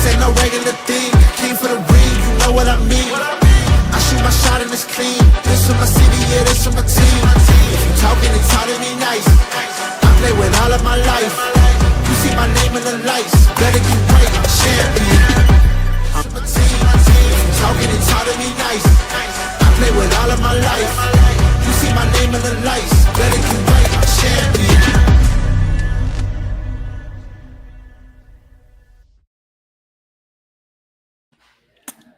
ain't no regular thing. Came for the ring, you know what I mean. I shoot my shot and it's clean. This from my city, yeah, this from my team. If you talking and talking me nice, I play with all of my life. You see my name in the lights, better get right, champion. I'm a team. If you talking and talking me nice, I play with all of my life. You see my name in the lights, better get right, champion.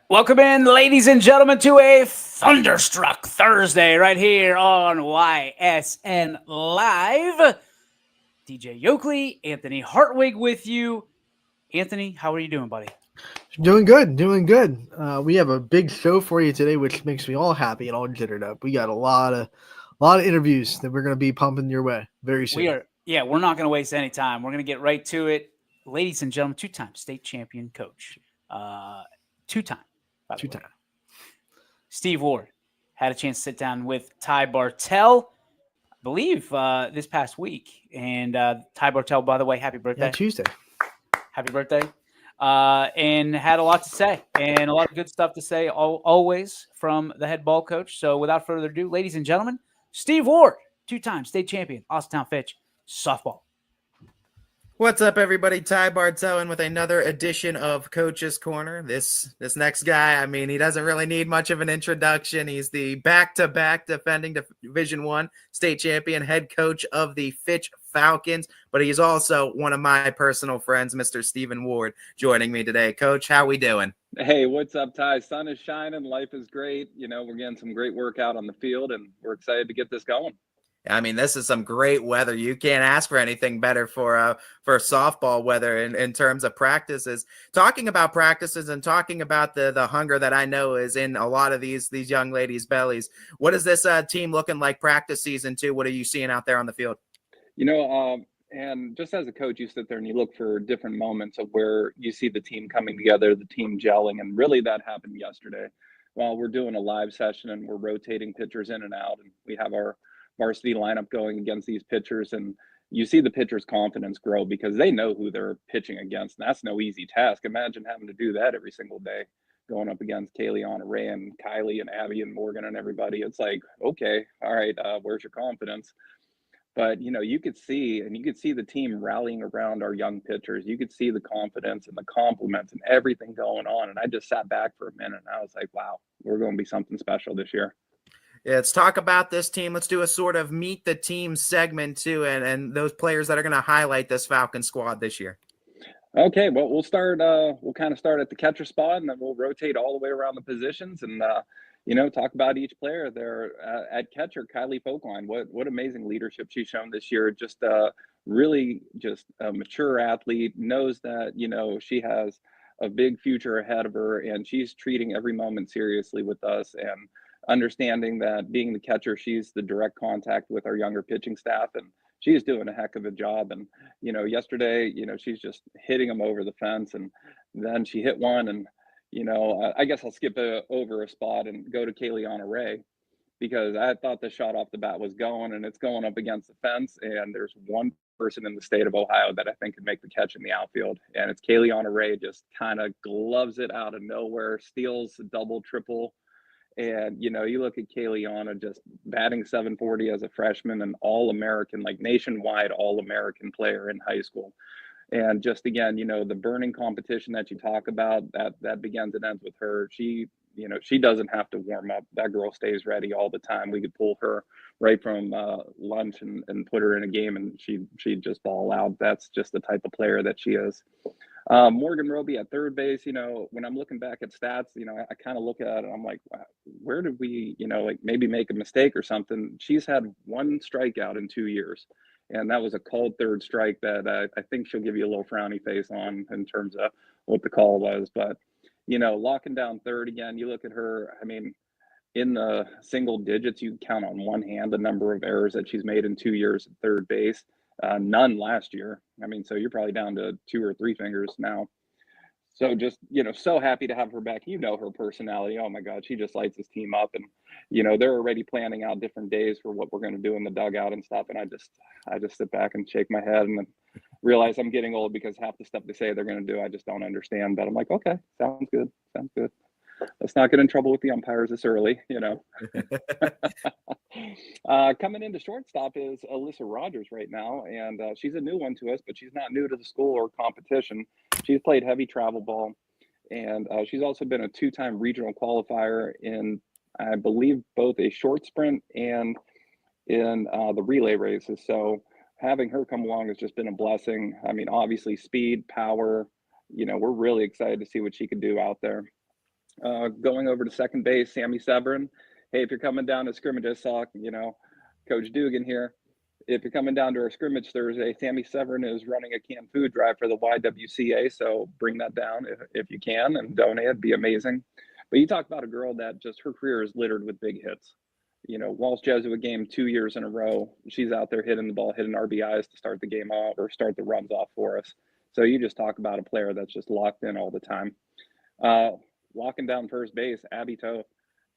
Welcome in, ladies and gentlemen, to a Thunderstruck Thursday right here on YSN Live. DJ Yoakley, Anthony Hartwig with you. Anthony, how are you doing, buddy? Doing good. We have a big show for you today, which makes me all happy and all jittered up. We got a lot of interviews that we're going to be pumping your way very soon. We're not going to waste any time. We're going to get right to it. Ladies and gentlemen, two-time state champion coach. Two-time. Steve Ward had a chance to sit down with Ty Bartell, I believe, this past week. And Ty Bartell, by the way, happy birthday. Yeah, Tuesday. Happy birthday. And had a lot to say and a lot of good stuff to say always from the head ball coach. So without further ado, ladies and gentlemen, Steve Ward, two-time state champion, Austintown Fitch, softball. What's up, everybody? Ty Bartell in with another edition of Coach's Corner. This next guy, I mean, he doesn't really need much of an introduction. He's the back-to-back defending Division I state champion, head coach of the Fitch Falcons, but he's also one of my personal friends, Mr. Stephen Ward, joining me today. Coach, how we doing? Hey, what's up, Ty? Sun is shining. Life is great. You know, we're getting some great work out on the field, and we're excited to get this going. I mean, this is some great weather. You can't ask for anything better for softball weather in terms of practices. Talking about practices and talking about the hunger that I know is in a lot of these young ladies' bellies. What is this team looking like practice season 2? What are you seeing out there on the field? You know, and just as a coach, you sit there and you look for different moments of where you see the team coming together, the team gelling, and really that happened yesterday. While we're doing a live session and we're rotating pitchers in and out, and we have our varsity lineup going against these pitchers, and you see the pitchers' confidence grow because they know who they're pitching against, and that's no easy task. Imagine having to do that every single day, going up against Kaylee, Ray, and Kylie, and Abby, and Morgan, and everybody. It's like, okay, all right, where's your confidence? But, you know, you could see the team rallying around our young pitchers. You could see the confidence and the compliments and everything going on. And I just sat back for a minute and I was like, wow, we're going to be something special this year. Yeah, let's talk about this team. Let's do a sort of meet the team segment too, and those players that are going to highlight this Falcon squad this year. Okay, well, we'll start. We'll kind of start at the catcher spot, and then we'll rotate all the way around the positions, and you know, talk about each player there. At catcher, Kylie Folkline. What amazing leadership she's shown this year. Just really just a mature athlete. Knows that, you know, she has a big future ahead of her, and she's treating every moment seriously with us, and understanding that being the catcher, she's the direct contact with our younger pitching staff, and she's doing a heck of a job. And, you know, yesterday, you know, she's just hitting them over the fence, and then she hit one, and, you know, I guess I'll skip over a spot and go to Kaylee Ray, because I thought the shot off the bat was going, and it's going up against the fence, and there's one person in the state of Ohio that I think could make the catch in the outfield, and it's Kaylee Ray. Just kind of gloves it out of nowhere, steals a double, triple. And, you know, you look at Kaylee just batting .740 as a freshman, and all-American, like nationwide all-American player in high school. And just, again, you know, the burning competition that you talk about, that begins and ends with her. She, you know, she doesn't have to warm up. That girl stays ready all the time. We could pull her right from lunch and put her in a game, and she'd just ball out. That's just the type of player that she is. Morgan Roby at third base, you know, when I'm looking back at stats, you know, I kind of look at it and I'm like, wow, where did we, you know, like maybe make a mistake or something? She's had one strikeout in 2 years, and that was a called third strike that I think she'll give you a little frowny face on in terms of what the call was. But, you know, locking down third again, you look at her, I mean, in the single digits, you count on one hand the number of errors that she's made in 2 years at third base. None last year. I mean, so you're probably down to 2 or 3 fingers now. So just, you know, so happy to have her back. You know, her personality. Oh my God, she just lights this team up. And, you know, they're already planning out different days for what we're going to do in the dugout and stuff. And I just sit back and shake my head. And then realize I'm getting old because half the stuff they say they're going to do, I just don't understand. But I'm like, okay, sounds good. Sounds good. Let's not get in trouble with the umpires this early, you know. Coming into shortstop is Alyssa Rogers right now, and she's a new one to us, but she's not new to the school or competition. She's played heavy travel ball, and she's also been a two-time regional qualifier in, I believe, both a short sprint and in the relay races. So having her come along has just been a blessing. I mean, obviously speed, power, you know, we're really excited to see what she can do out there. Going over to second base, Sammy Severin. Hey, if you're coming down to scrimmage, I saw, you know, Coach Dugan here. If you're coming down to our scrimmage Thursday, Sammy Severin is running a canned food drive for the YWCA. So bring that down if you can and donate. It'd be amazing. But you talk about a girl that just her career is littered with big hits. You know, Walsh Jesuit game 2 years in a row. She's out there hitting the ball, hitting RBIs to start the game off or start the runs off for us. So you just talk about a player that's just locked in all the time. Walking down first base, Abby Toe,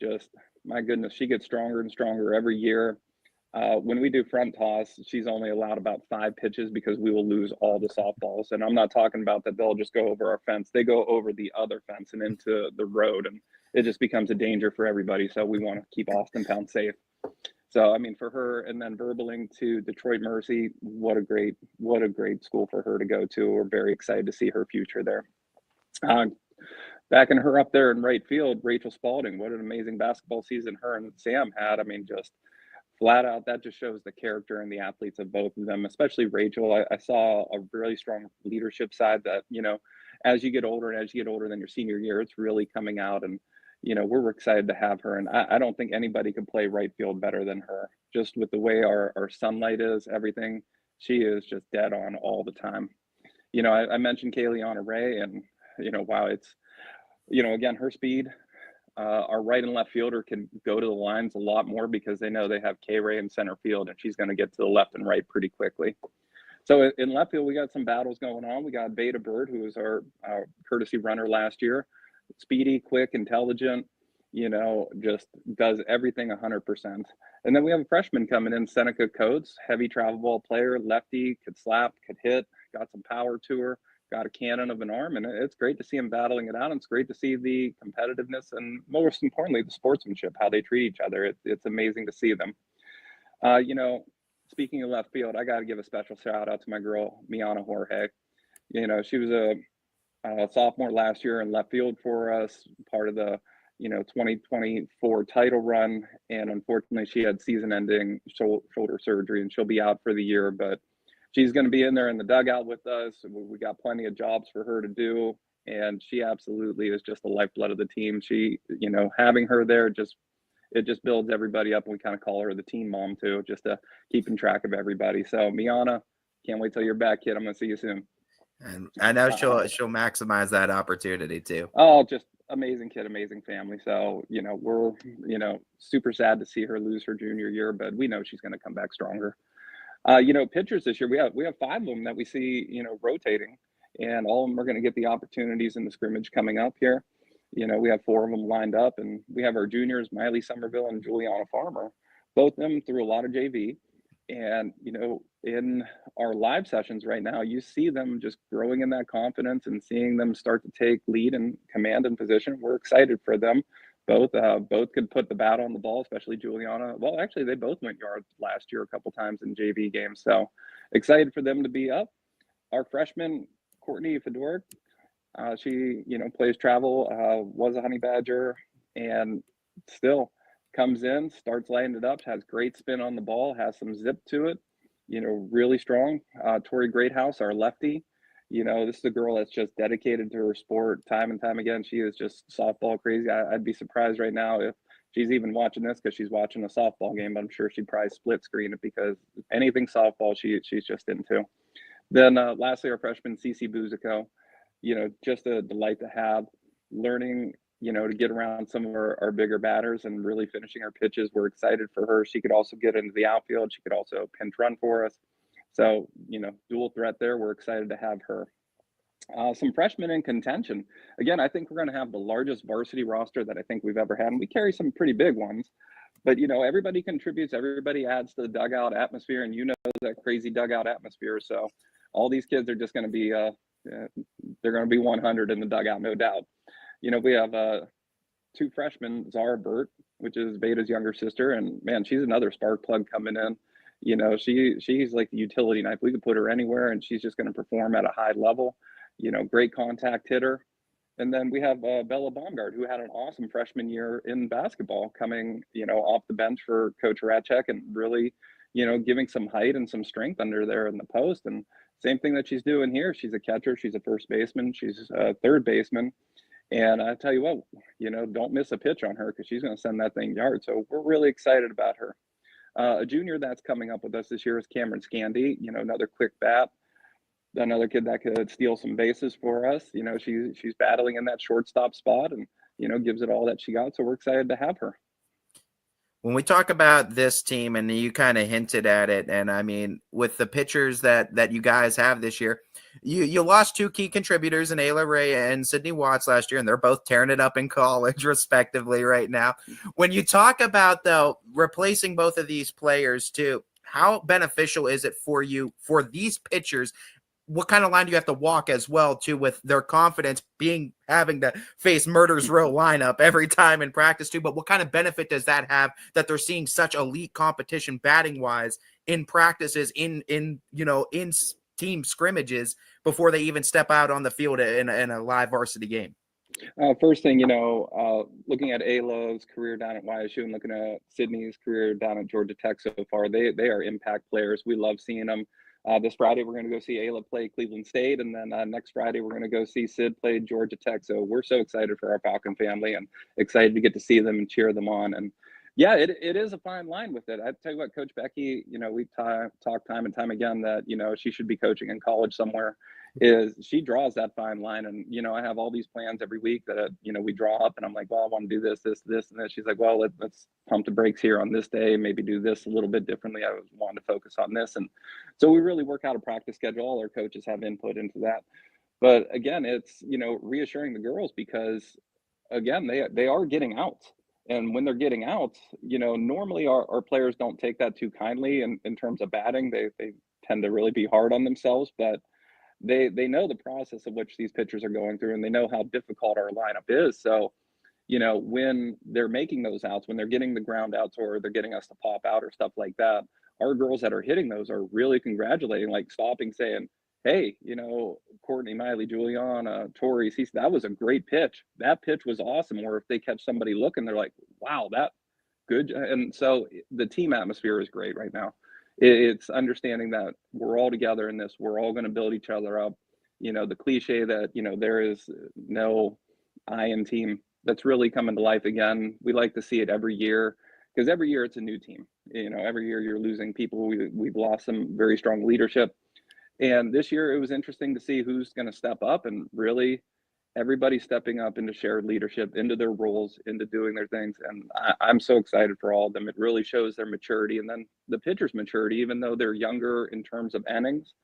just, my goodness, she gets stronger and stronger every year. When we do front toss, she's only allowed about 5 pitches because we will lose all the softballs. And I'm not talking about that they'll just go over our fence. They go over the other fence and into the road, and it just becomes a danger for everybody. So we want to keep Austintown safe. So, I mean, for her, and then Verbeling to Detroit Mercy, what a great school for her to go to. We're very excited to see her future there. Backing her up there in right field, Rachel Spalding. What an amazing basketball season her and Sam had. I mean, just flat out, that just shows the character and the athletes of both of them, especially Rachel. I saw a really strong leadership side that, you know, as you get older than your senior year, it's really coming out. And, you know, we're excited to have her. And I don't think anybody could play right field better than her. Just with the way our sunlight is, everything, she is just dead on all the time. You know, I mentioned Kayleana Ray, and, you know, wow, it's, you know, again, her speed. Our right and left fielder can go to the lines a lot more because they know they have K-Ray in center field, and she's going to get to the left and right pretty quickly. So in left field, we got some battles going on. We got Beta Bird, who was our courtesy runner last year. Speedy, quick, intelligent, you know, just does everything 100%. And then we have a freshman coming in, Seneca Coates, heavy travel ball player, lefty, could slap, could hit, got some power to her. Got a cannon of an arm, and it's great to see him battling it out. And it's great to see the competitiveness and, most importantly, the sportsmanship, how they treat each other. It's amazing to see them. You know, speaking of left field, I got to give a special shout out to my girl, Miana Jorge. You know, she was a sophomore last year in left field for us, part of the, you know, 2024 title run. And unfortunately, she had season-ending shoulder surgery, and she'll be out for the year. But she's going to be in there in the dugout with us. We got plenty of jobs for her to do, and she absolutely is just the lifeblood of the team. She, you know, having her there, it just builds everybody up, and we kind of call her the team mom too, just to keeping track of everybody. So Miana, can't wait till you're back, kid. I'm going to see you soon. And I know she'll maximize that opportunity too. Oh, just amazing kid, amazing family. So, you know, we're, you know, super sad to see her lose her junior year, but we know she's going to come back stronger. You know, pitchers this year, we have 5 of them that we see, you know, rotating, and all of them are going to get the opportunities in the scrimmage coming up here. You know, we have 4 of them lined up, and we have our juniors, Miley Somerville and Juliana Farmer, both of them through a lot of JV. And, you know, in our live sessions right now, you see them just growing in that confidence and seeing them start to take lead and command in position. We're excited for them. Both could put the bat on the ball, especially Juliana. Well, actually, they both went yards last year a couple times in JV games. So excited for them to be up. Our freshman, Courtney Fedoric, she, you know, plays travel, was a Honey Badger, and still comes in, starts lighting it up, has great spin on the ball, has some zip to it, you know, really strong. Tori Greathouse, our lefty. You know, this is a girl that's just dedicated to her sport time and time again. She is just softball crazy. I'd be surprised right now if she's even watching this because she's watching a softball game. But I'm sure she'd probably split screen it because anything softball she's just into. Then lastly, our freshman, Cece Buzico. You know, just a delight to have. Learning, you know, to get around some of our bigger batters and really finishing her pitches. We're excited for her. She could also get into the outfield. She could also pinch run for us. So, you know, dual threat there. We're excited to have her. Some freshmen in contention. Again, I think we're going to have the largest varsity roster that I think we've ever had. And we carry some pretty big ones. But, you know, everybody contributes. Everybody adds to the dugout atmosphere. And you know that crazy dugout atmosphere. So all these kids are just going to be they're going to be 100 in the dugout, no doubt. You know, we have 2 freshmen, Zara Burt, which is Beta's younger sister, and man, she's another spark plug coming in. You know, she's like the utility knife. We could put her anywhere, and she's just going to perform at a high level. You know, great contact hitter. And then we have Bella Baumgart, who had an awesome freshman year in basketball, coming, you know, off the bench for Coach Ratchek and really, you know, giving some height and some strength under there in the post. And same thing that she's doing here. She's a catcher. She's a first baseman. She's a third baseman. And I tell you what, you know, don't miss a pitch on her because she's going to send that thing yard. So we're really excited about her. A junior that's coming up with us this year is Cameron Scandy, you know, another quick bat. Another kid that could steal some bases for us. You know, she's battling in that shortstop spot and, you know, gives it all that she got. So we're excited to have her. When we talk about this team, and you kind of hinted at it, and I mean, with the pitchers that you guys have this year, you lost 2 key contributors in Ayla Ray and Sydney Watts last year, and they're both tearing it up in college, respectively, right now. When you talk about, though, replacing both of these players, too, how beneficial is it for you, for these pitchers? What kind of line do you have to walk as well, too, with their confidence having to face Murder's Row lineup every time in practice, too? But what kind of benefit does that have that they're seeing such elite competition batting wise in practices, in team scrimmages before they even step out on the field in a live varsity game? First thing, you know, looking at Ayla's career down at YSU and looking at Sydney's career down at Georgia Tech so far, they are impact players. We love seeing them. This Friday, we're going to go see Ayla play Cleveland State. And then next Friday, we're going to go see Sid play Georgia Tech. So we're so excited for our Falcon family and excited to get to see them and cheer them on. And yeah, it is a fine line with it. I tell you what, Coach Becky, you know, we talk time and time again that, you know, she should be coaching in college somewhere. Is she draws that fine line. And, you know, I have all these plans every week that, you know, we draw up and I'm like, well, I want to do this, and this. She's like, well, let's pump the brakes here on this day, maybe do this a little bit differently. I was wanting to focus on this. And so we really work out a practice schedule. All our coaches have input into that. But again, it's, you know, reassuring the girls because, again, they are getting out. And when they're getting out, you know, normally our players don't take that too kindly in terms of batting. They tend to really be hard on themselves, but they know the process of which these pitchers are going through, and they know how difficult our lineup is. So, you know, when they're making those outs, when they're getting the ground outs or they're getting us to pop out or stuff like that, our girls that are hitting those are really congratulating, like stopping, saying, hey, you know, Courtney, Miley, Juliana, Tori, that was a great pitch. That pitch was awesome. Or if they catch somebody looking, they're like, wow, that good. And so the team atmosphere is great right now. It's understanding that we're all together in this. We're all going to build each other up. You know, the cliche that, you know, there is no I in team, that's really coming to life again. We like to see it every year because every year it's a new team. You know, every year you're losing people. We've lost some very strong leadership. And this year it was interesting to see who's going to step up, and really everybody stepping up into shared leadership, into their roles, into doing their things. And I'm so excited for all of them. It really shows their maturity. And then the pitchers' maturity, even though they're younger in terms of innings,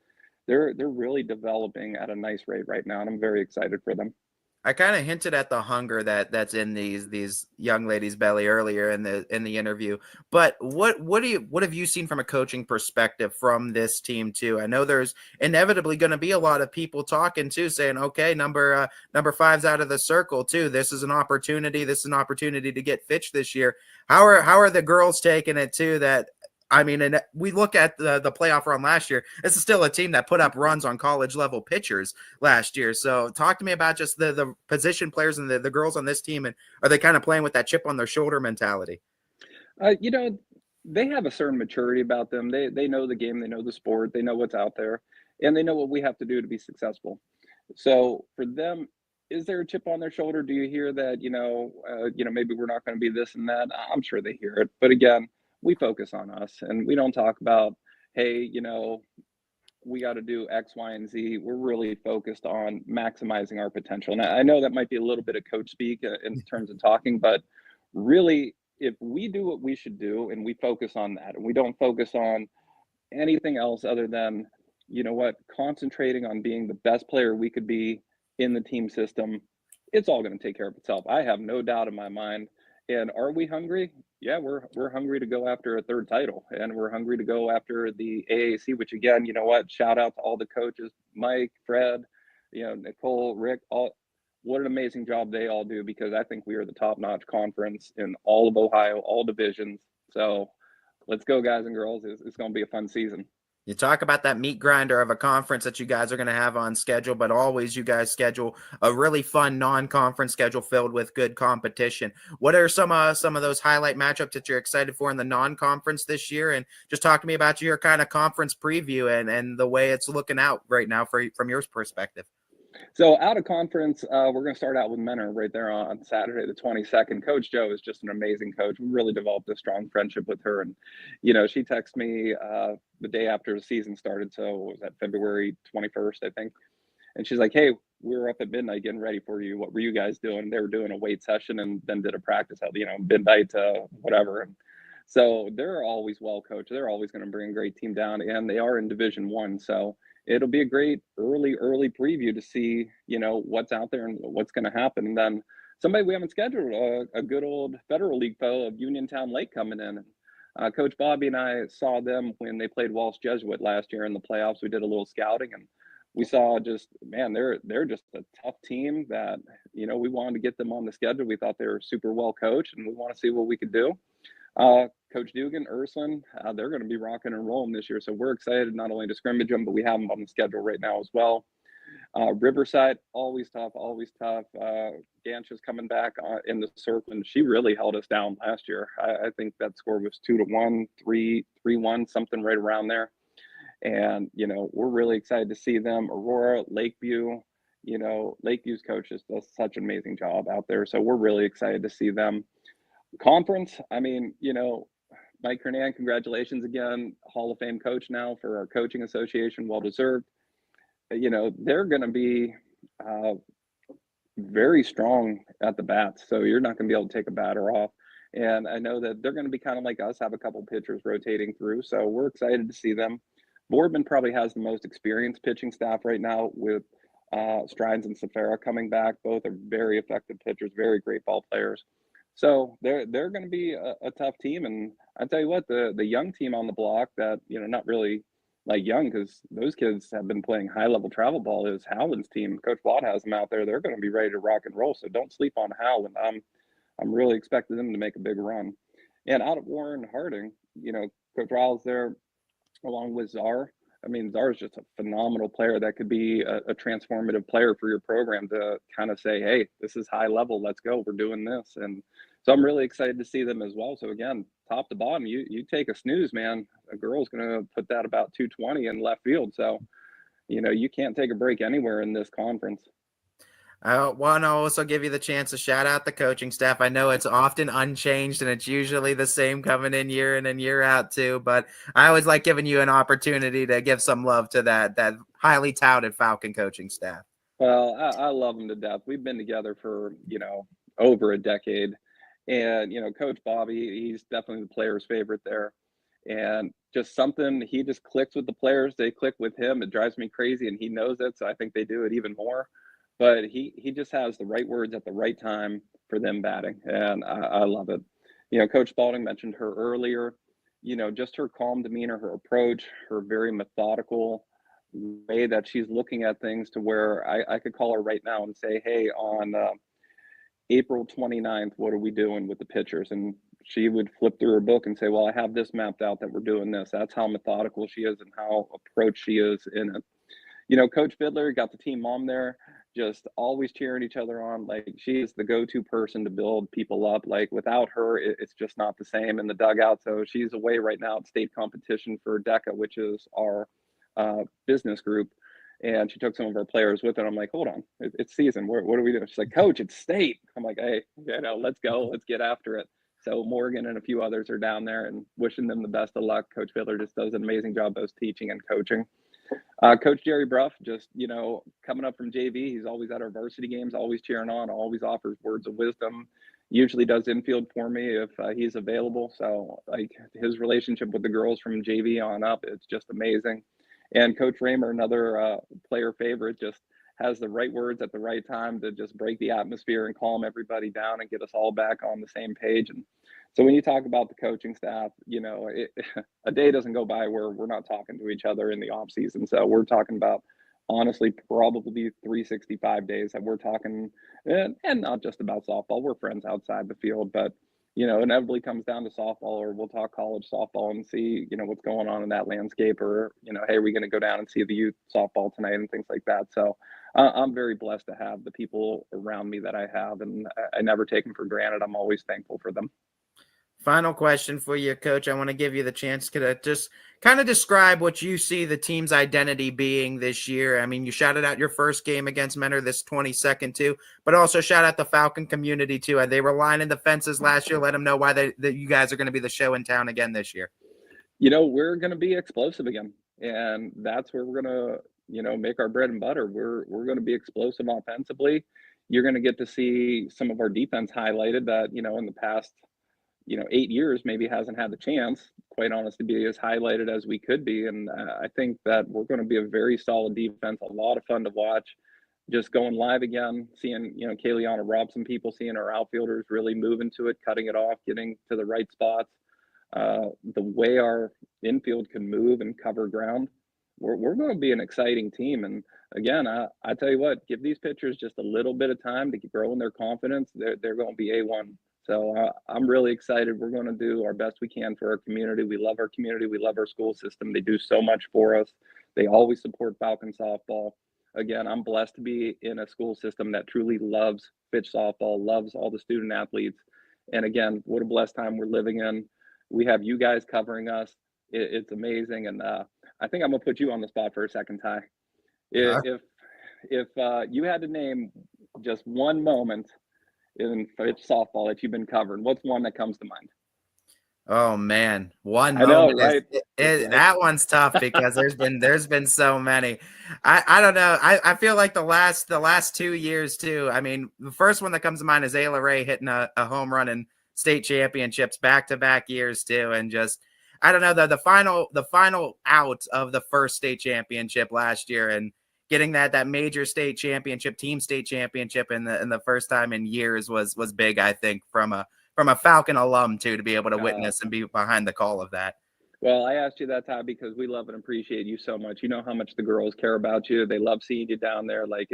they're really developing at a nice rate right now. And I'm very excited for them. I kind of hinted at the hunger that's in these young ladies' belly earlier in the interview. But what have you seen from a coaching perspective from this team too? I know there's inevitably going to be a lot of people talking too, saying, okay, number 5's out of the circle too. This is an opportunity. This is an opportunity to get Fitch this year. How are the girls taking it too? That, I mean, and we look at the playoff run last year. This is still a team that put up runs on college level pitchers last year. So talk to me about just the position players and the girls on this team. And are they kind of playing with that chip on their shoulder mentality? You know, they have a certain maturity about them. They know the game, they know the sport, they know what's out there, and they know what we have to do to be successful. So for them, is there a chip on their shoulder? Do you hear that, maybe we're not going to be this and that? I'm sure they hear it. But again, we focus on us and we don't talk about, hey, you know, we got to do X, Y, and Z. We're really focused on maximizing our potential. And I know that might be a little bit of coach speak in terms of talking, but really, if we do what we should do and we focus on that and we don't focus on anything else other than, you know what, concentrating on being the best player we could be in the team system, it's all going to take care of itself. I have no doubt in my mind. And are we hungry? yeah, we're hungry to go after a third title, and we're hungry to go after the AAC. Which again, you know what? Shout out to all the coaches, Mike, Fred, Nicole, Rick. All what an amazing job they all do, because I think we are the top-notch conference in all of Ohio, all divisions. So let's go, guys and girls. It's going to be a fun season. You talk about that meat grinder of a conference that you guys are going to have on schedule, but always you guys schedule a really fun non-conference schedule filled with good competition. What are some of those highlight matchups that you're excited for in the non-conference this year? And just talk to me about your kind of conference preview and the way it's looking out right now from your perspective. So out of conference, we're going to start out with Menor right there on Saturday, the 22nd. Coach Joe is just an amazing coach. We really developed a strong friendship with her. And, she texted me the day after the season started. So what was that, February 21st, I think. And she's like, hey, we were up at midnight getting ready for you. What were you guys doing? They were doing a weight session and then did a practice at, midnight to whatever. And so they're always well coached. They're always going to bring a great team down, and they are in Division I. So it'll be a great early preview to see, what's out there and what's going to happen. And then somebody we haven't scheduled, a good old Federal League foe of Uniontown Lake coming in. Coach Bobby and I saw them when they played Walsh Jesuit last year in the playoffs. We did a little scouting, and we saw they're just a tough team that, we wanted to get them on the schedule. We thought they were super well coached, and we want to see what we could do. Coach Dugan, Ursuline, they're going to be rocking and rolling this year. So we're excited not only to scrimmage them, but we have them on the schedule right now as well. Riverside, always tough. Gancha's coming back in the circle, and she really held us down last year. I think that score was 2-1, 3-1, something right around there. And, we're really excited to see them. Aurora, Lakeview, Lakeview's coach just does such an amazing job out there. So we're really excited to see them. Conference, Mike Hernan, congratulations again, Hall of Fame coach now for our coaching association, well deserved. They're going to be very strong at the bats, so you're not going to be able to take a batter off. And I know that they're going to be kind of like us, have a couple pitchers rotating through, so we're excited to see them. Boardman probably has the most experienced pitching staff right now with Strides and Safara coming back. Both are very effective pitchers, very great ball players. So they're going to be a tough team. And I tell you what, the young team on the block that, not really like young, because those kids have been playing high level travel ball, is Howland's team. Coach Watt has them out there. They're going to be ready to rock and roll. So don't sleep on Howland. I'm really expecting them to make a big run. And out of Warren Harding, Coach Riles there along with Czar. Czar is just a phenomenal player that could be a transformative player for your program to kind of say, hey, this is high level. Let's go. We're doing this. And so I'm really excited to see them as well. So again, top to bottom, you take a snooze, man. A girl's going to put that about 220 in left field. So, you can't take a break anywhere in this conference. I want to also give you the chance to shout out the coaching staff. I know it's often unchanged and it's usually the same coming in and year out too, but I always like giving you an opportunity to give some love to that highly touted Falcon coaching staff. Well, I love them to death. We've been together for, over a decade. And, Coach Bobby, he's definitely the player's favorite there. And just something, he just clicks with the players. They click with him. It drives me crazy, and he knows it. So I think they do it even more. But he just has the right words at the right time for them batting. And I love it. Coach Spalding mentioned her earlier, just her calm demeanor, her approach, her very methodical way that she's looking at things, to where I could call her right now and say, hey, on April 29th, what are we doing with the pitchers? And she would flip through her book and say, well, I have this mapped out that we're doing this. That's how methodical she is and how approached she is in it. Coach Fiddler got the team mom there, just always cheering each other on. Like, she is the go-to person to build people up. Like, without her, it's just not the same in the dugout. So she's away right now at state competition for DECA, which is our business group. And she took some of our players with her. I'm like, hold on, it's season. What are we doing? She's like, Coach, it's state. I'm like, hey, let's go. Let's get after it. So Morgan and a few others are down there, and wishing them the best of luck. Coach Fiddler just does an amazing job both teaching and coaching. Coach Jerry Bruff, just, coming up from JV, he's always at our varsity games, always cheering on, always offers words of wisdom, usually does infield for me if he's available. So, like, his relationship with the girls from JV on up, it's just amazing. And Coach Raymer, another player favorite, just has the right words at the right time to just break the atmosphere and calm everybody down and get us all back on the same page. And So when you talk about the coaching staff, a day doesn't go by where we're not talking to each other in the off season. So we're talking about honestly probably 365 days that we're talking, and not just about softball. We're friends outside the field, but inevitably comes down to softball, or we'll talk college softball and see, what's going on in that landscape, or, hey, are we going to go down and see the youth softball tonight and things like that. So I'm very blessed to have the people around me that I have, and I never take them for granted. I'm always thankful for them. Final question for you, Coach. I want to give you the chance to just kind of describe what you see the team's identity being this year. I mean, you shouted out your first game against Mentor, this 22nd too, but also shout out the Falcon community too. They were lining the fences last year. Let them know why that you guys are going to be the show in town again this year. We're going to be explosive again, and that's where we're going to, make our bread and butter. We're going to be explosive offensively. You're going to get to see some of our defense highlighted that, in the past 8 years maybe hasn't had the chance, quite honest, to be as highlighted as we could be. And I think that we're going to be a very solid defense, a lot of fun to watch. Just going live again, seeing, Kayliana Robson, people seeing our outfielders really moving to it, cutting it off, getting to the right spots. The way our infield can move and cover ground, we're going to be an exciting team. And again, I tell you what, give these pitchers just a little bit of time to grow in their confidence. They're going to be A1. So I'm really excited. We're going to do our best we can for our community. We love our community. We love our school system. They do so much for us. They always support Falcon softball. Again, I'm blessed to be in a school system that truly loves Fitch softball, loves all the student athletes. And again, what a blessed time we're living in. We have you guys covering us. It's amazing. And I think I'm going to put you on the spot for a second, Ty. If you had to name just one moment in Fitch softball that you've been covering, what's one that comes to mind? Oh man, one I know, moment right? That one's tough because there's been so many. I don't know. I feel like the last 2 years too. I mean, the first one that comes to mind is Ayla Ray hitting a home run in state championships back-to-back years too, and just I don't know the final out of the first state championship last year and getting that major state championship, team state championship in the first time in years was big, I think, from a Falcon alum too, to be able to witness and be behind the call of that. Well, I asked you that, Todd, because we love and appreciate you so much. You know how much the girls care about you. They love seeing you down there. Like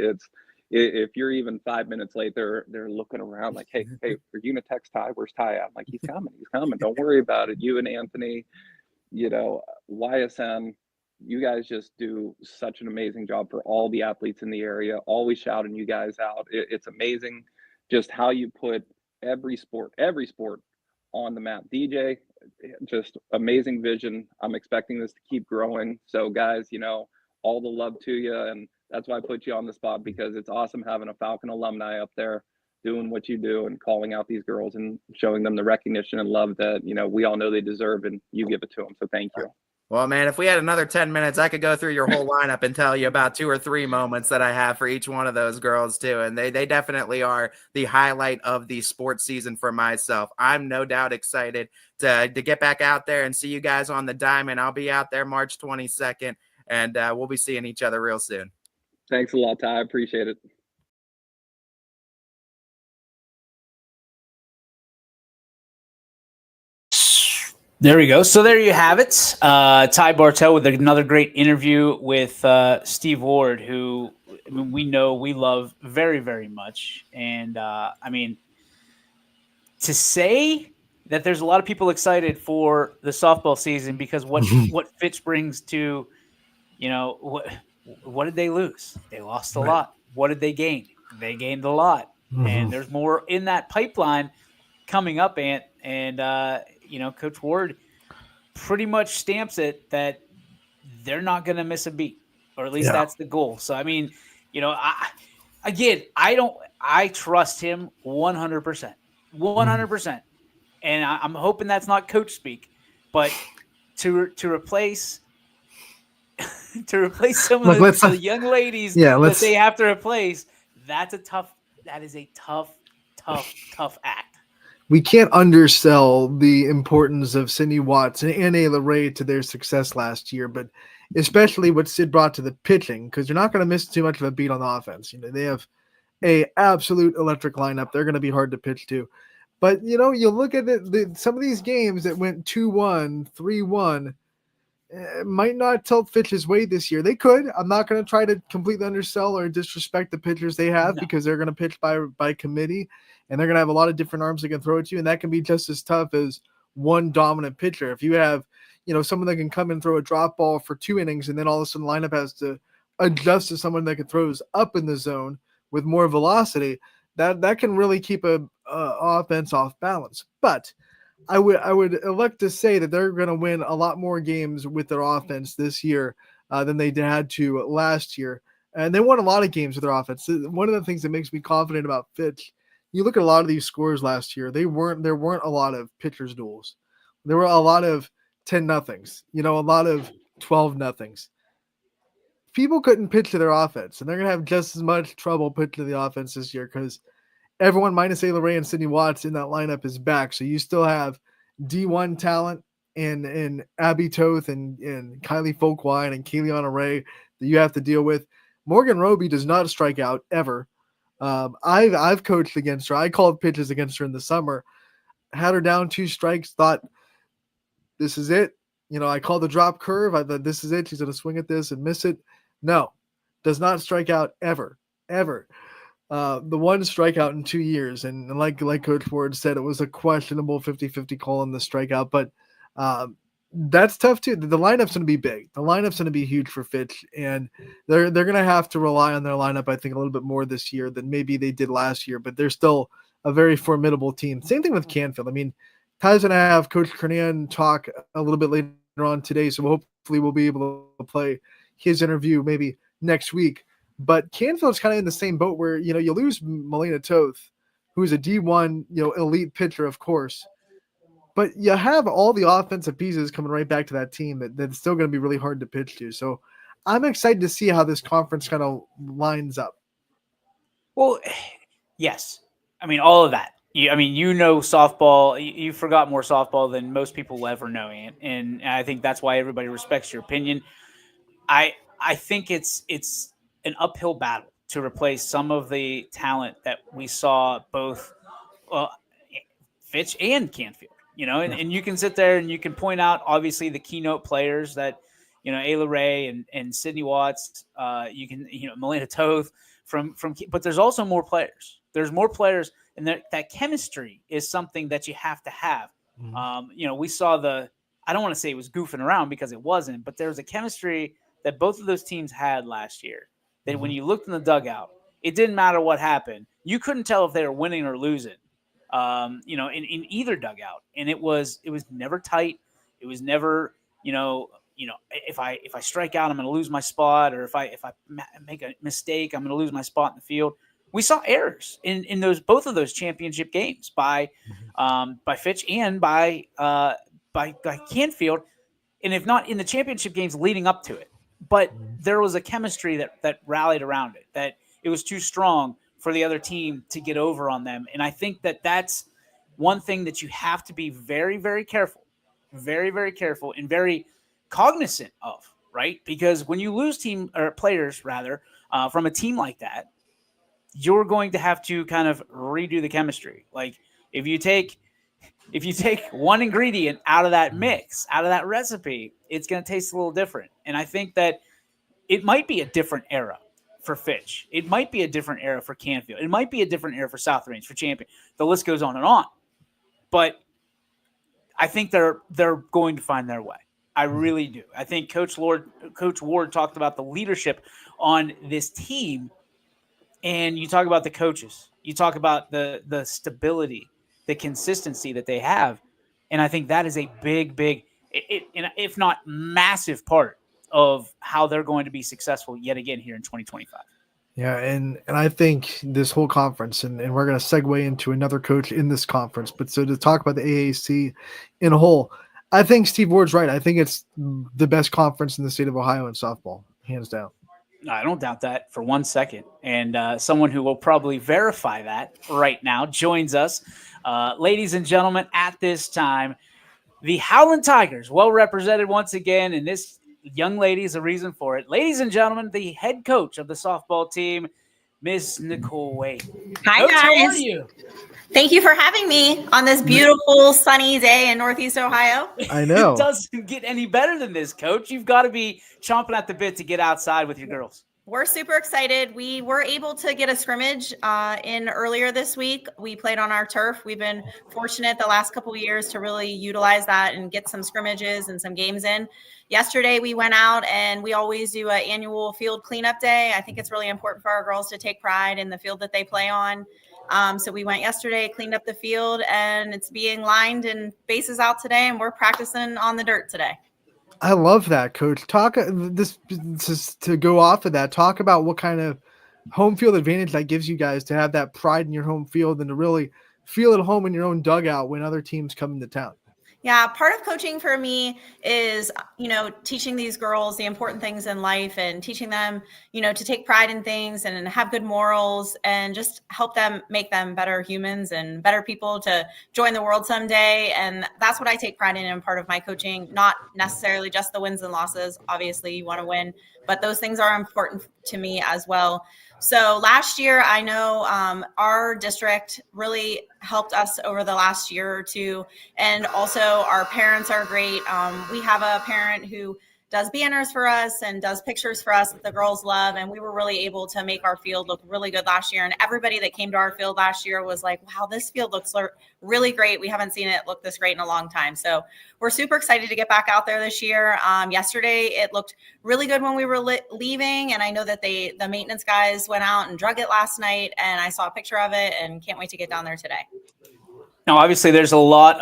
if you're even 5 minutes late, they're looking around like, hey, are you gonna text Ty? Where's Ty at? I'm like, he's coming. Don't worry about it. You and Anthony, YSN, you guys just do such an amazing job for all the athletes in the area, always shouting you guys out. It's amazing just how you put every sport on the map. DJ, just amazing vision. I'm expecting this to keep growing. So guys, all the love to you. And that's why I put you on the spot, because it's awesome having a Falcon alumni up there doing what you do and calling out these girls and showing them the recognition and love that, we all know they deserve, and you give it to them. So thank you. Well, man, if we had another 10 minutes, I could go through your whole lineup and tell you about 2 or 3 moments that I have for each one of those girls too. And they definitely are the highlight of the sports season for myself. I'm no doubt excited to get back out there and see you guys on the diamond. I'll be out there March 22nd, and we'll be seeing each other real soon. Thanks a lot, Ty. I appreciate it. There we go. So there you have it. Ty Bartel with another great interview with Steve Ward, who we know we love very, very much. And to say that there's a lot of people excited for the softball season because what Fitch brings to, what did they lose? They lost a lot. What did they gain? They gained a lot. Mm-hmm. And there's more in that pipeline coming up, Ant. And, Coach Ward pretty much stamps it that they're not going to miss a beat, or at least that's the goal. So, I trust him 100%, 100%. And I'm hoping that's not coach speak, but to replace some of the young ladies that they have to replace, that is a tough act. We can't undersell the importance of Sydney Watts and Ayla Ray to their success last year, but especially what Sid brought to the pitching, because you're not going to miss too much of a beat on the offense. They have a absolute electric lineup. They're going to be hard to pitch to. But, you know, you look at some of these games that went 2-1, 3-1, might not tilt Fitch's way this year. They could. I'm not going to try to completely undersell or disrespect the pitchers they have because they're going to pitch by committee, and they're going to have a lot of different arms they can throw at you, and that can be just as tough as one dominant pitcher. If you have, you know, someone that can come and throw a drop ball for 2 innings, and then all of a sudden the lineup has to adjust to someone that can throws up in the zone with more velocity, that can really keep a offense off balance. But I would elect to say that they're going to win a lot more games with their offense this year than they had to last year. And they won a lot of games with their offense. One of the things that makes me confident about Fitch, you look at a lot of these scores last year, there weren't a lot of pitchers duels. There were a lot of 10-0s, you know, a lot of 12-0s. People couldn't pitch to their offense, and they're going to have just as much trouble pitching to the offense this year because everyone minus Ayla Ray and Sydney Watts in that lineup is back. So you still have D1 talent and Abby Toth and Kylie Folkwine and Kayleana Ray that you have to deal with. Morgan Roby does not strike out ever. I've coached against her. I called pitches against her in the summer, had her down 2 strikes, thought this is it. You know, I called the drop curve. I thought this is it. She's going to swing at this and miss it. No, does not strike out ever. The one strikeout in 2 years. And like Coach Ward said, it was a questionable 50-50 call on the strikeout, but that's tough too. The lineup's going to be big. The lineup's going to be huge for Fitch, and they're going to have to rely on their lineup, I think, a little bit more this year than maybe they did last year, but they're still a very formidable team. Same thing with Canfield. I mean, Ty's going to have Coach Kernan talk a little bit later on today, so hopefully we'll be able to play his interview maybe next week. But Canfield's kind of in the same boat where, you know, you lose Melina Toth, who's a D1, you know, elite pitcher, of course. But you have all the offensive pieces coming right back to that team that's still going to be really hard to pitch to. So I'm excited to see how this conference kind of lines up. Well, yes. I mean, all of that. You know softball. You forgot more softball than most people will ever know, and I think that's why everybody respects your opinion. I think it's an uphill battle to replace some of the talent that we saw both Fitch and Canfield. You know, and you can sit there and you can point out obviously the keynote players that, you know, Ayla Ray and Sydney Watts. You can, you know, Melina Toth from, but there's also more players. There's more players, and that chemistry is something that you have to have. Mm-hmm. You know, we saw I don't want to say it was goofing around because it wasn't, but there was a chemistry that both of those teams had last year. That when you looked in the dugout, it didn't matter what happened. You couldn't tell if they were winning or losing. You know, in either dugout, and it was never tight. It was never, you know, if I strike out, I'm going to lose my spot, or if I make a mistake, I'm going to lose my spot in the field. We saw errors in both of those championship games by Fitch and by Canfield, and if not in the championship games leading up to it. But there was a chemistry that rallied around it, that it was too strong for the other team to get over on them. And I think that's one thing that you have to be very, very careful, very, very careful and very cognizant of, right? Because when you lose players from a team like that, you're going to have to kind of redo the chemistry. Like if you take one ingredient out of that mix, out of that recipe, it's going to taste a little different. And I think that it might be a different era for Fitch. It might be a different era for Canfield. It might be a different era for South Range, for Champion. The list goes on and on. But I think they're going to find their way. I really do. I think Coach Ward talked about the leadership on this team, and you talk about the coaches. You talk about the stability, the consistency that they have, and I think that is a big, if not massive part of how they're going to be successful yet again here in 2025. Yeah, and I think this whole conference, and we're going to segue into another coach in this conference, but so to talk about the AAC in a whole, I think Steve Ward's right. I think it's the best conference in the state of Ohio in softball, hands down. I don't doubt that for 1 second. And someone who will probably verify that right now joins us. Ladies and gentlemen, at this time, the Howland Tigers, well represented once again, and this young lady is the reason for it. Ladies and gentlemen, the head coach of the softball team, Miss Nicole Wade. Hi, Coach, how are guys. you? Thank you for having me on this beautiful sunny day in Northeast Ohio. I know. It doesn't get any better than this, Coach. You've got to be chomping at the bit to get outside with your girls. We're super excited. We were able to get a scrimmage in earlier this week. We played on our turf. We've been fortunate the last couple of years to really utilize that and get some scrimmages and some games in. Yesterday, we went out and we always do an annual field cleanup day. I think it's really important for our girls to take pride in the field that they play on. So we went yesterday, cleaned up the field, and it's being lined and bases out today, and we're practicing on the dirt today. I love that, Coach. Talk this is to go off of that. Talk about what kind of home field advantage that gives you guys to have that pride in your home field and to really feel at home in your own dugout when other teams come into town. Yeah, part of coaching for me is, teaching these girls the important things in life and teaching them, to take pride in things and have good morals and just help them make them better humans and better people to join the world someday. And that's what I take pride in part of my coaching, not necessarily just the wins and losses. Obviously, you want to win, but those things are important to me as well. So last year, I know our district really helped us over the last year or two. And also our parents are great. We have a parent who does banners for us and does pictures for us that the girls love. And we were really able to make our field look really good last year. And everybody that came to our field last year was like, wow, this field looks really great. We haven't seen it look this great in a long time. So we're super excited to get back out there this year. Yesterday, it looked really good when we were leaving. And I know that the maintenance guys went out and drug it last night. And I saw a picture of it and can't wait to get down there today. Now, obviously, there's a lot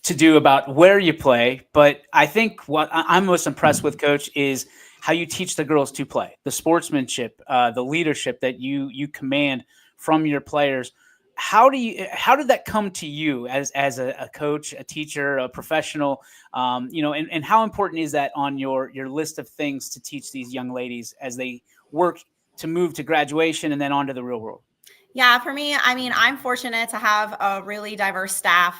to do about where you play, but I think what I'm most impressed with, Coach, is how you teach the girls to play, the sportsmanship, the leadership that you command from your players. How did that come to you as a coach, a teacher, a professional? And how important is that on your list of things to teach these young ladies as they work to move to graduation and then onto the real world? Yeah, for me, I'm fortunate to have a really diverse staff.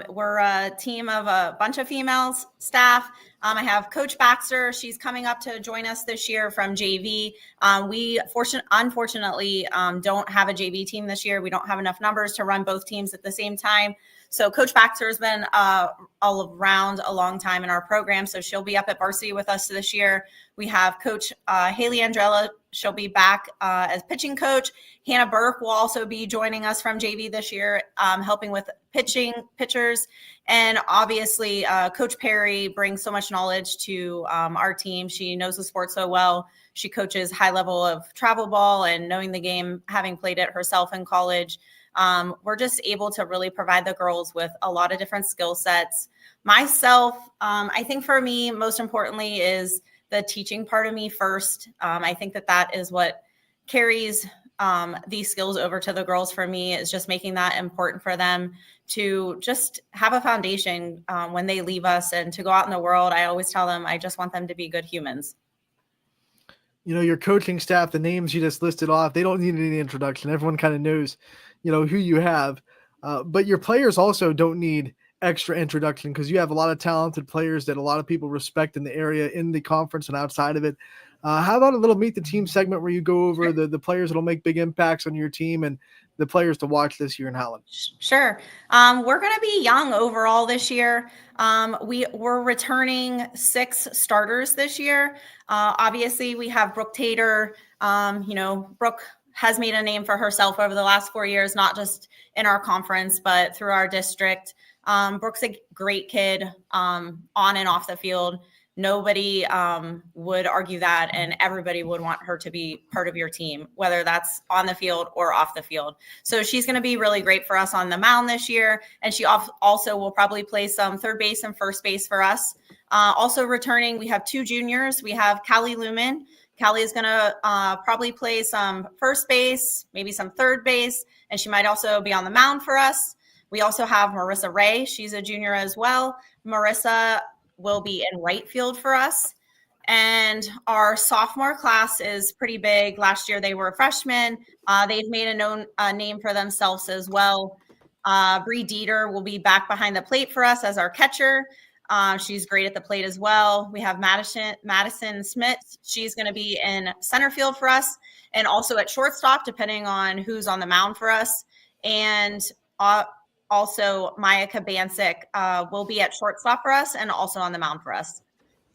We're a team of a bunch of females staff. I have Coach Baxter. She's coming up to join us this year from JV. We unfortunately don't have a JV team this year. We don't have enough numbers to run both teams at the same time. So Coach Baxter has been all around a long time in our program. So she'll be up at varsity with us this year. We have Coach Haley Andrella. She'll be back as pitching coach. Hannah Burke will also be joining us from JV this year, helping with pitchers. And obviously, Coach Perry brings so much knowledge to our team. She knows the sport so well. She coaches high level of travel ball and knowing the game, having played it herself in college. We're just able to really provide the girls with a lot of different skill sets. Myself, I think for me, most importantly is the teaching part of me first. I think that is what carries these skills over to the girls for me, is just making that important for them to just have a foundation when they leave us and to go out in the world. I always tell them, I just want them to be good humans. Your coaching staff, the names you just listed off, they don't need any introduction. Everyone kind of knows, who you have. But your players also don't need extra introduction because you have a lot of talented players that a lot of people respect in the area, in the conference and outside of it. How about a little meet the team segment where you go over the players that'll make big impacts on your team and the players to watch this year in Howland? Sure. We're going to be young overall this year. We're returning 6 starters this year. Obviously, we have Brooke Tater. Brooke has made a name for herself over the last 4 years, not just in our conference, but through our district. Brooke's a great kid on and off the field. Nobody would argue that, and everybody would want her to be part of your team, whether that's on the field or off the field. So she's going to be really great for us on the mound this year, and she also will probably play some third base and first base for us. Also returning, we have 2 juniors. We have Callie Lumen. Callie is going to probably play some first base, maybe some third base, and she might also be on the mound for us. We also have Marissa Ray. She's a junior as well. Marissa will be in right field for us. And our sophomore class is pretty big. Last year they were freshmen. They've made a name for themselves as well. Bree Dieter will be back behind the plate for us as our catcher. She's great at the plate as well. We have Madison Smith. She's going to be in center field for us and also at shortstop, depending on who's on the mound for us. And also Maya Kabancic will be at shortstop for us and also on the mound for us.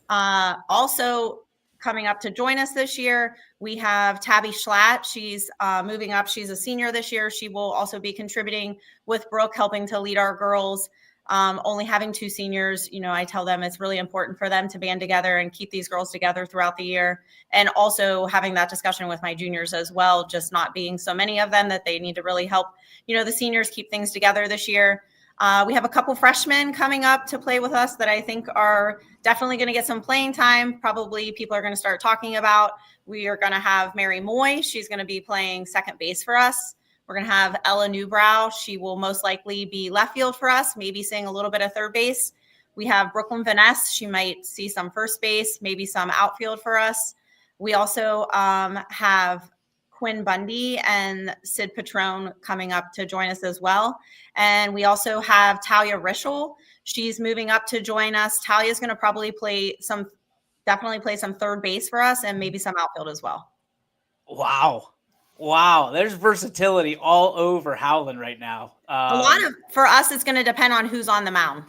Also coming up to join us this year, we have Tabby Schlatt. She's moving up. She's a senior this year. She will also be contributing with Brooke, helping to lead our girls. Only having 2 seniors, I tell them it's really important for them to band together and keep these girls together throughout the year. And also having that discussion with my juniors as well, just not being so many of them that they need to really help, the seniors keep things together this year. We have a couple freshmen coming up to play with us that I think are definitely going to get some playing time. Probably people are going to start talking about. We are going to have Mary Moy. She's going to be playing second base for us. We're going to have Ella Newbrow. She will most likely be left field for us, maybe seeing a little bit of third base. We have Brooklyn Vaness. She might see some first base, maybe some outfield for us. We also have Quinn Bundy and Sid Patrone coming up to join us as well. And we also have Talia Rischel. She's moving up to join us. Talia's going to probably definitely play some third base for us and maybe some outfield as well. Wow. There's versatility all over Howland right now. For us, it's going to depend on who's on the mound.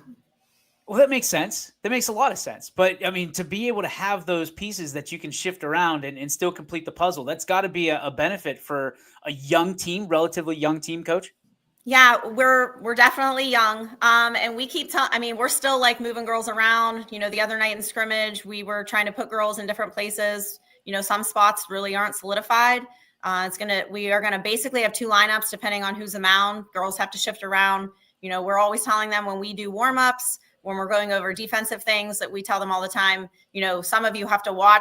Well, that makes sense. That makes a lot of sense. But I mean, to be able to have those pieces that you can shift around and still complete the puzzle, that's got to be a benefit for a relatively young team, Coach. Yeah, we're definitely young. And we keep we're still like moving girls around. The other night in scrimmage, we were trying to put girls in different places. Some spots really aren't solidified. We are gonna basically have 2 lineups depending on who's the mound. Girls have to shift around. We're always telling them when we do warm-ups, when we're going over defensive things, that we tell them all the time, some of you have to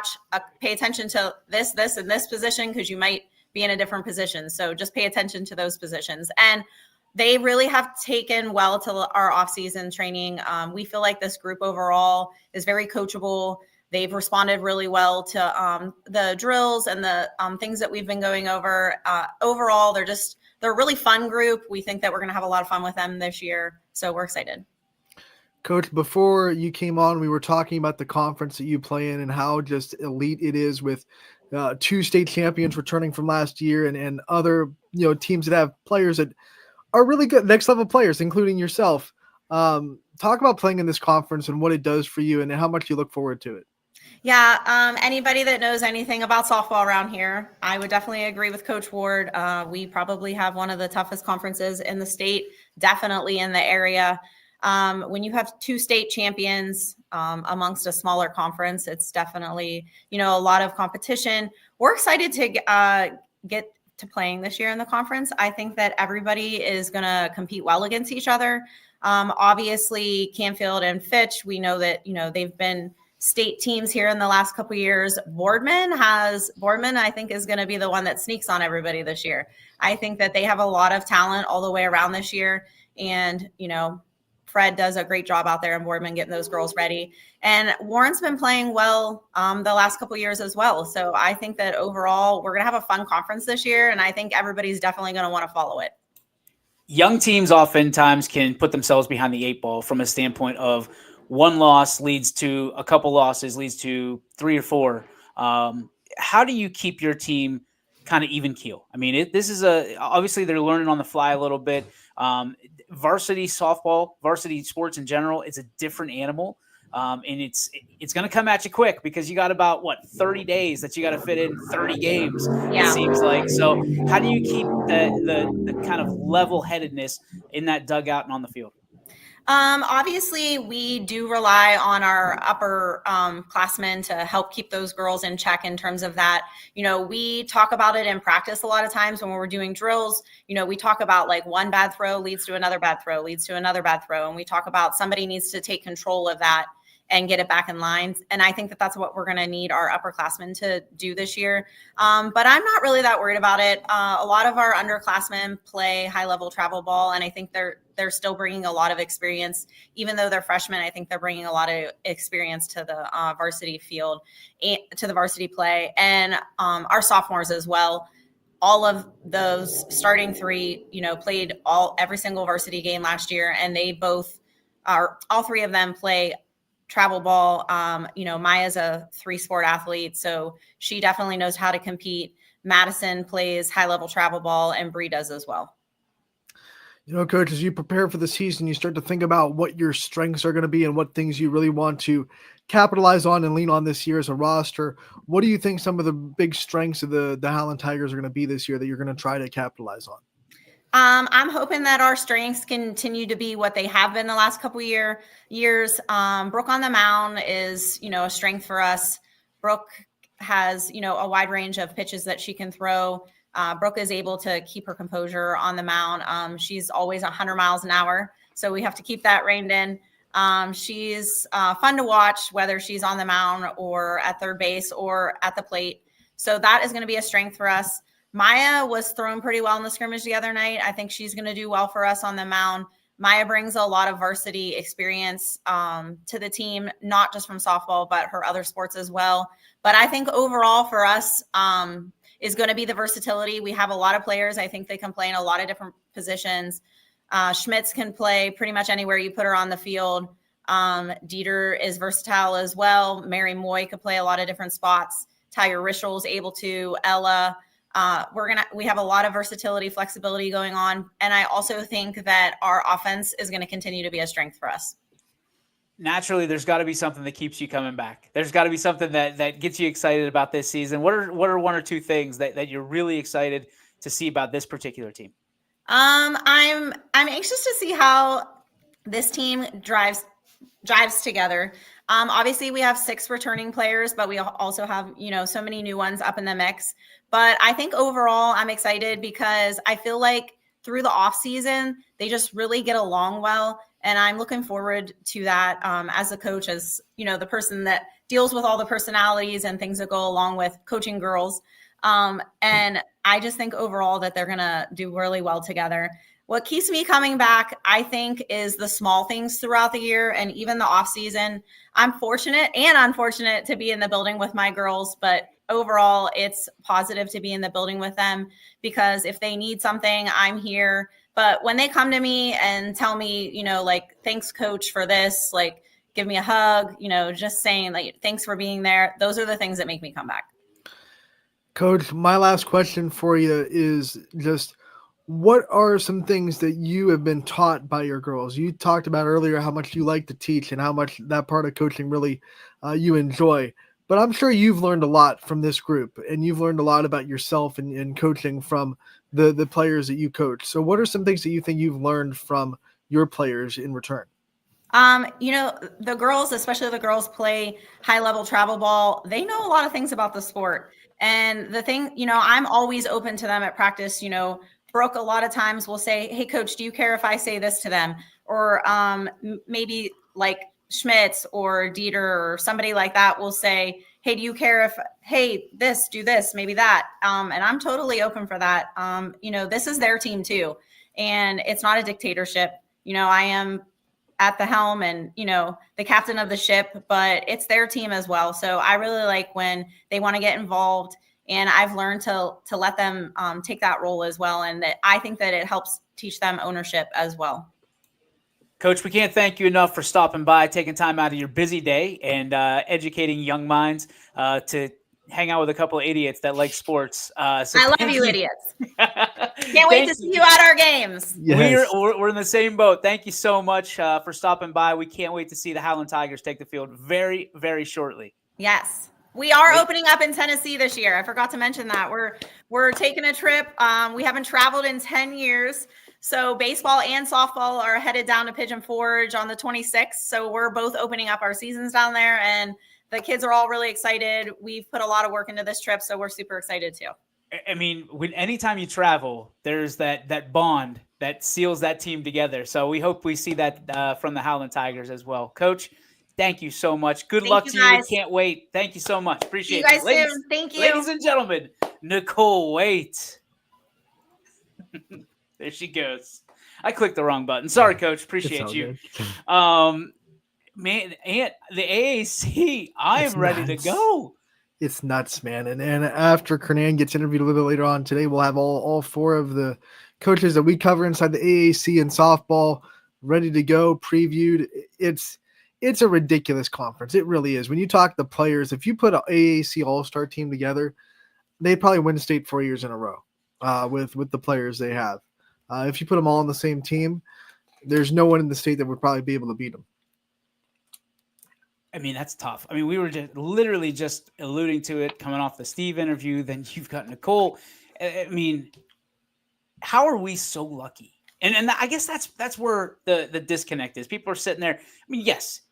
pay attention to this, and this position, because you might be in a different position. So just pay attention to those positions. And they really have taken well to our off-season training. We feel like this group overall is very coachable. They've responded really well to the drills and the things that we've been going over. Overall, they're a really fun group. We think that we're going to have a lot of fun with them this year. So we're excited. Coach, before you came on, we were talking about the conference that you play in and how just elite it is with 2 state champions returning from last year and other teams that have players that are really good, next level players, including yourself. Talk about playing in this conference and what it does for you and how much you look forward to it. Yeah, anybody that knows anything about softball around here, I would definitely agree with Coach Ward. We probably have one of the toughest conferences in the state, definitely in the area. When you have 2 state champions amongst a smaller conference, it's definitely, a lot of competition. We're excited to get to playing this year in the conference. I think that everybody is going to compete well against each other. Obviously, Canfield and Fitch, we know that, they've been state teams here in the last couple of years. Boardman, I think, is going to be the one that sneaks on everybody this year. I think that they have a lot of talent all the way around this year. And, Fred does a great job out there in Boardman getting those girls ready. And Warren's been playing well the last couple of years as well. So I think that overall we're going to have a fun conference this year. And I think everybody's definitely going to want to follow it. Young teams oftentimes can put themselves behind the 8 ball from a standpoint of one loss leads to a couple losses, leads to 3 or 4. How do you keep your team kind of even keel? I mean, this is obviously they're learning on the fly a little bit. Varsity softball, varsity sports in general, it's a different animal. And it's going to come at you quick because you got about 30 days that you got to fit in 30 games. Yeah. It seems like. So how do you keep the kind of level-headedness in that dugout and on the field? Obviously, we do rely on our upper classmen to help keep those girls in check in terms of that. We talk about it in practice a lot of times when we're doing drills. We talk about like one bad throw leads to another bad throw, leads to another bad throw. And we talk about somebody needs to take control of that and get it back in line. And I think that that's what we're going to need our upperclassmen to do this year. But I'm not really that worried about it. A lot of our underclassmen play high-level travel ball, and I think they're still bringing a lot of experience. Even though they're freshmen, I think they're bringing a lot of experience to the varsity field, to the varsity play, and our sophomores as well. All of those starting 3, played every single varsity game last year, and all 3 of them play travel ball. Maya's a 3-sport athlete, so she definitely knows how to compete. Madison plays high-level travel ball, and Bree does as well. Coach, as you prepare for the season, you start to think about what your strengths are going to be and what things you really want to capitalize on and lean on this year as a roster. What do you think some of the big strengths of the Howland Tigers are going to be this year that you're going to try to capitalize on? I'm hoping that our strengths continue to be what they have been the last couple years. Brooke on the mound is, a strength for us. Brooke has, a wide range of pitches that she can throw. Brooke is able to keep her composure on the mound. She's always 100 miles an hour, so we have to keep that reined in. She's fun to watch, whether she's on the mound or at third base or at the plate. So that is going to be a strength for us. Maya was thrown pretty well in the scrimmage the other night. I think she's going to do well for us on the mound. Maya brings a lot of varsity experience to the team, not just from softball, but her other sports as well. But I think overall for us is going to be the versatility. We have a lot of players. I think they can play in a lot of different positions. Schmitz can play pretty much anywhere you put her on the field. Dieter is versatile as well. Mary Moy could play a lot of different spots. Tiger Rischel's able to. Ella. We have a lot of versatility, flexibility going on. And I also think that our offense is going to continue to be a strength for us. Naturally, there's got to be something that keeps you coming back. There's got to be something that gets you excited about this season. What are one or two things that you're really excited to see about this particular team? I'm anxious to see how this team drives together. Obviously we have 6 returning players, but we also have, so many new ones up in the mix. But I think overall I'm excited because I feel like through the off season, they just really get along well. And I'm looking forward to that as a coach, as, the person that deals with all the personalities and things that go along with coaching girls. And I just think overall that they're going to do really well together. What keeps me coming back, I think, is the small things throughout the year and even the off season. I'm fortunate and unfortunate to be in the building with my girls, but overall it's positive to be in the building with them because if they need something, I'm here. But when they come to me and tell me, thanks coach for this, give me a hug, just saying thanks for being there. Those are the things that make me come back. Coach, my last question for you is just what are some things that you have been taught by your girls? You talked about earlier how much you like to teach and how much that part of coaching really you enjoy. But I'm sure you've learned a lot from this group and you've learned a lot about yourself and coaching from the players that you coach. So what are some things that you think you've learned from your players in return? The girls, especially the girls play high-level travel ball. They know a lot of things about the sport. And the thing, I'm always open to them at practice. Brooke a lot of times will say, hey, coach, do you care if I say this to them? Or maybe like Schmitz or Dieter or somebody like that will say, hey, do you care if, hey, this, do this, maybe that. And I'm totally open for that. This is their team too. And it's not a dictatorship. I am at the helm and, the captain of the ship, but it's their team as well. So I really like when they want to get involved, and I've learned to let them take that role as well. And that I think that it helps teach them ownership as well. Coach, we can't thank you enough for stopping by, taking time out of your busy day and educating young minds to hang out with a couple of idiots that like sports. I love you idiots. Can't wait to see you at our games. Yes. We're in the same boat. Thank you so much for stopping by. We can't wait to see the Howland Tigers take the field very, very shortly. Yes. We are opening up in Tennessee this year. I forgot to mention that. We're taking a trip. We haven't traveled in 10 years. So baseball and softball are headed down to Pigeon Forge on the 26th. So we're both opening up our seasons down there, and the kids are all really excited. We've put a lot of work into this trip, so we're super excited too. I mean, anytime you travel, there's that bond that seals that team together. So we hope we see that from the Howland Tigers as well. Coach, thank you so much. Good luck to you. We can't wait. Thank you so much. Appreciate it. See you guys soon. Thank you. Ladies and gentlemen, Nicole Waite. There she goes. I clicked the wrong button. Sorry, Coach. Appreciate you. Man, and the AAC, I am ready to go. It's nuts, man. And after Kernan gets interviewed a little bit later on today, we'll have all 4 of the coaches that we cover inside the AAC and softball ready to go, previewed. It's it's a ridiculous conference. It really is. When you talk to players, if you put an AAC All-Star team together, they'd probably win state 4 years in a row with the players they have. If you put them all on the same team, there's no one in the state that would probably be able to beat them. I mean, that's tough. I mean, we were literally just alluding to it coming off the Steve interview. Then you've got Nicole. I mean, how are we so lucky? And I guess that's where the disconnect is. People are sitting there. I mean, yes,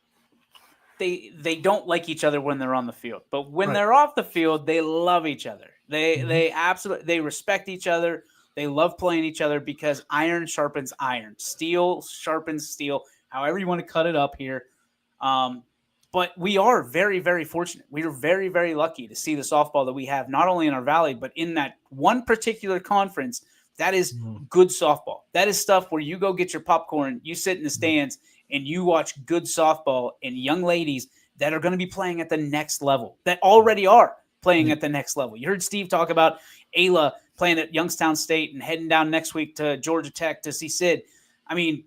they don't like each other when they're on the field, but when they're off the field, they love each other. They absolutely respect each other. They love playing each other because iron sharpens iron, steel sharpens steel. However you want to cut it up here. But we are very, very fortunate. We are very, very lucky to see the softball that we have, not only in our valley, but in that one particular conference. That is good softball. That is stuff where you go get your popcorn, you sit in the stands, and you watch good softball and young ladies that are going to be playing at the next level, that already are playing at the next level. You heard Steve talk about Ayla playing at Youngstown State and heading down next week to Georgia Tech to see Sid. I mean,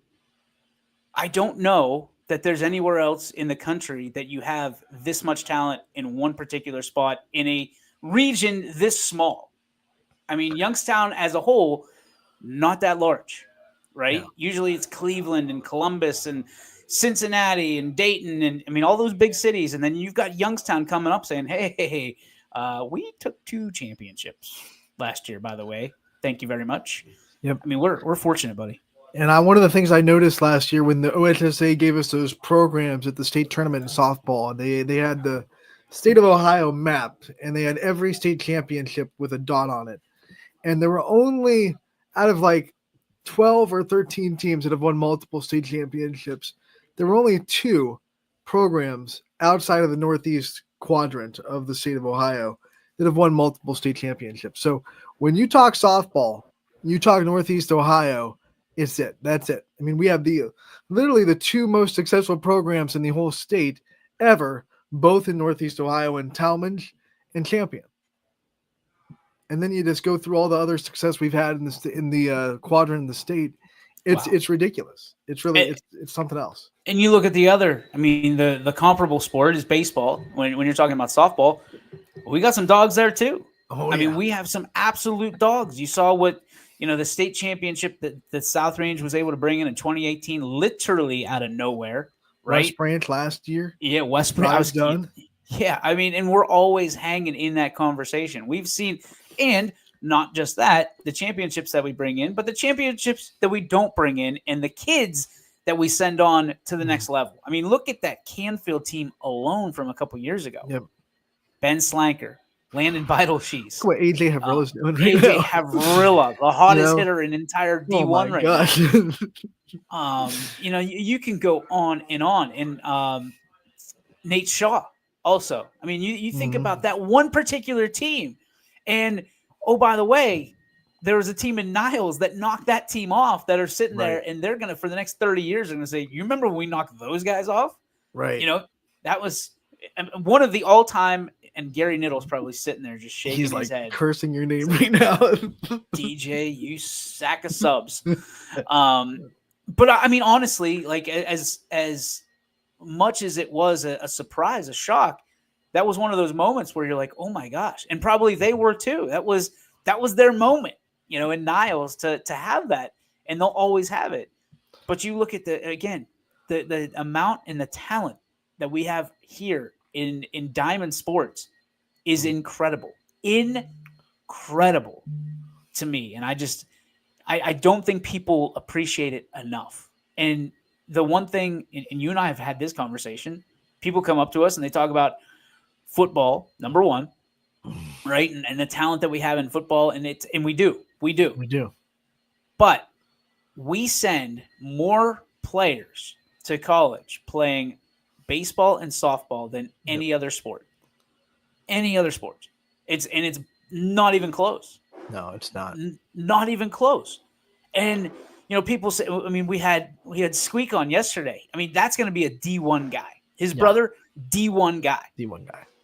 I don't know that there's anywhere else in the country that you have this much talent in one particular spot in a region this small. I mean, Youngstown as a whole, not that large, right? Yeah. Usually it's Cleveland and Columbus and Cincinnati and Dayton and, I mean, all those big cities. And then you've got Youngstown coming up saying, hey, we took 2 championships last year, by the way. Thank you very much. Yep. I mean, we're fortunate, buddy. And one of the things I noticed last year when the OHSA gave us those programs at the state tournament in softball, they had the state of Ohio mapped, and they had every state championship with a dot on it. And there were only, out of like 12 or 13 teams that have won multiple state championships, there were only 2 programs outside of the Northeast quadrant of the state of Ohio that have won multiple state championships. So when you talk softball, you talk Northeast Ohio, it's it. That's it. I mean, we have literally the 2 most successful programs in the whole state ever, both in Northeast Ohio, and Talmadge and Champion. And then you just go through all the other success we've had in the quadrant in the state. It's ridiculous. It's really it's something else. And you look at the other. I mean, the comparable sport is baseball. When you're talking about softball, we got some dogs there too. I mean, we have some absolute dogs. You saw what. The state championship that South Range was able to bring in 2018, literally out of nowhere, right? West Branch last year. Yeah, West Branch. I was done. Yeah, I mean, and we're always hanging in that conversation. We've seen, and not just that, the championships that we bring in, but the championships that we don't bring in, and the kids that we send on to the next level. I mean, look at that Canfield team alone from a couple years ago. Yep. Ben Slanker. Landon Beidelshees. What AJ Havrilla's doing right AJ now. Havrilla, the hottest hitter in entire D1 now. You can go on. And Nate Shaw also. I mean, you think about that one particular team. And, oh, by the way, there was a team in Niles that knocked that team off that are sitting there, and they're going to, for the next 30 years, they're going to say, you remember when we knocked those guys off? Right. That was one of the all-time – and Gary Niddle's probably sitting there just shaking his head. Cursing your name right now. DJ, you sack of subs. But I mean, honestly, like as much as it was a surprise, a shock, that was one of those moments where you're like, oh my gosh. And probably they were too. That was their moment, in Niles to have that. And they'll always have it. But you look at the amount and the talent that we have here in Diamond Sports is incredible to me. And I don't think people appreciate it enough. And the one thing, and you and I have had this conversation, people come up to us and they talk about football, number one, right? And the talent that we have in football, and we do. But we send more players to college playing baseball and softball than any other sport. It's not even close. No, it's not. Not even close. And people say, I mean, we had Squeak on yesterday. I mean, that's going to be a D1 guy. His brother, D1 guy.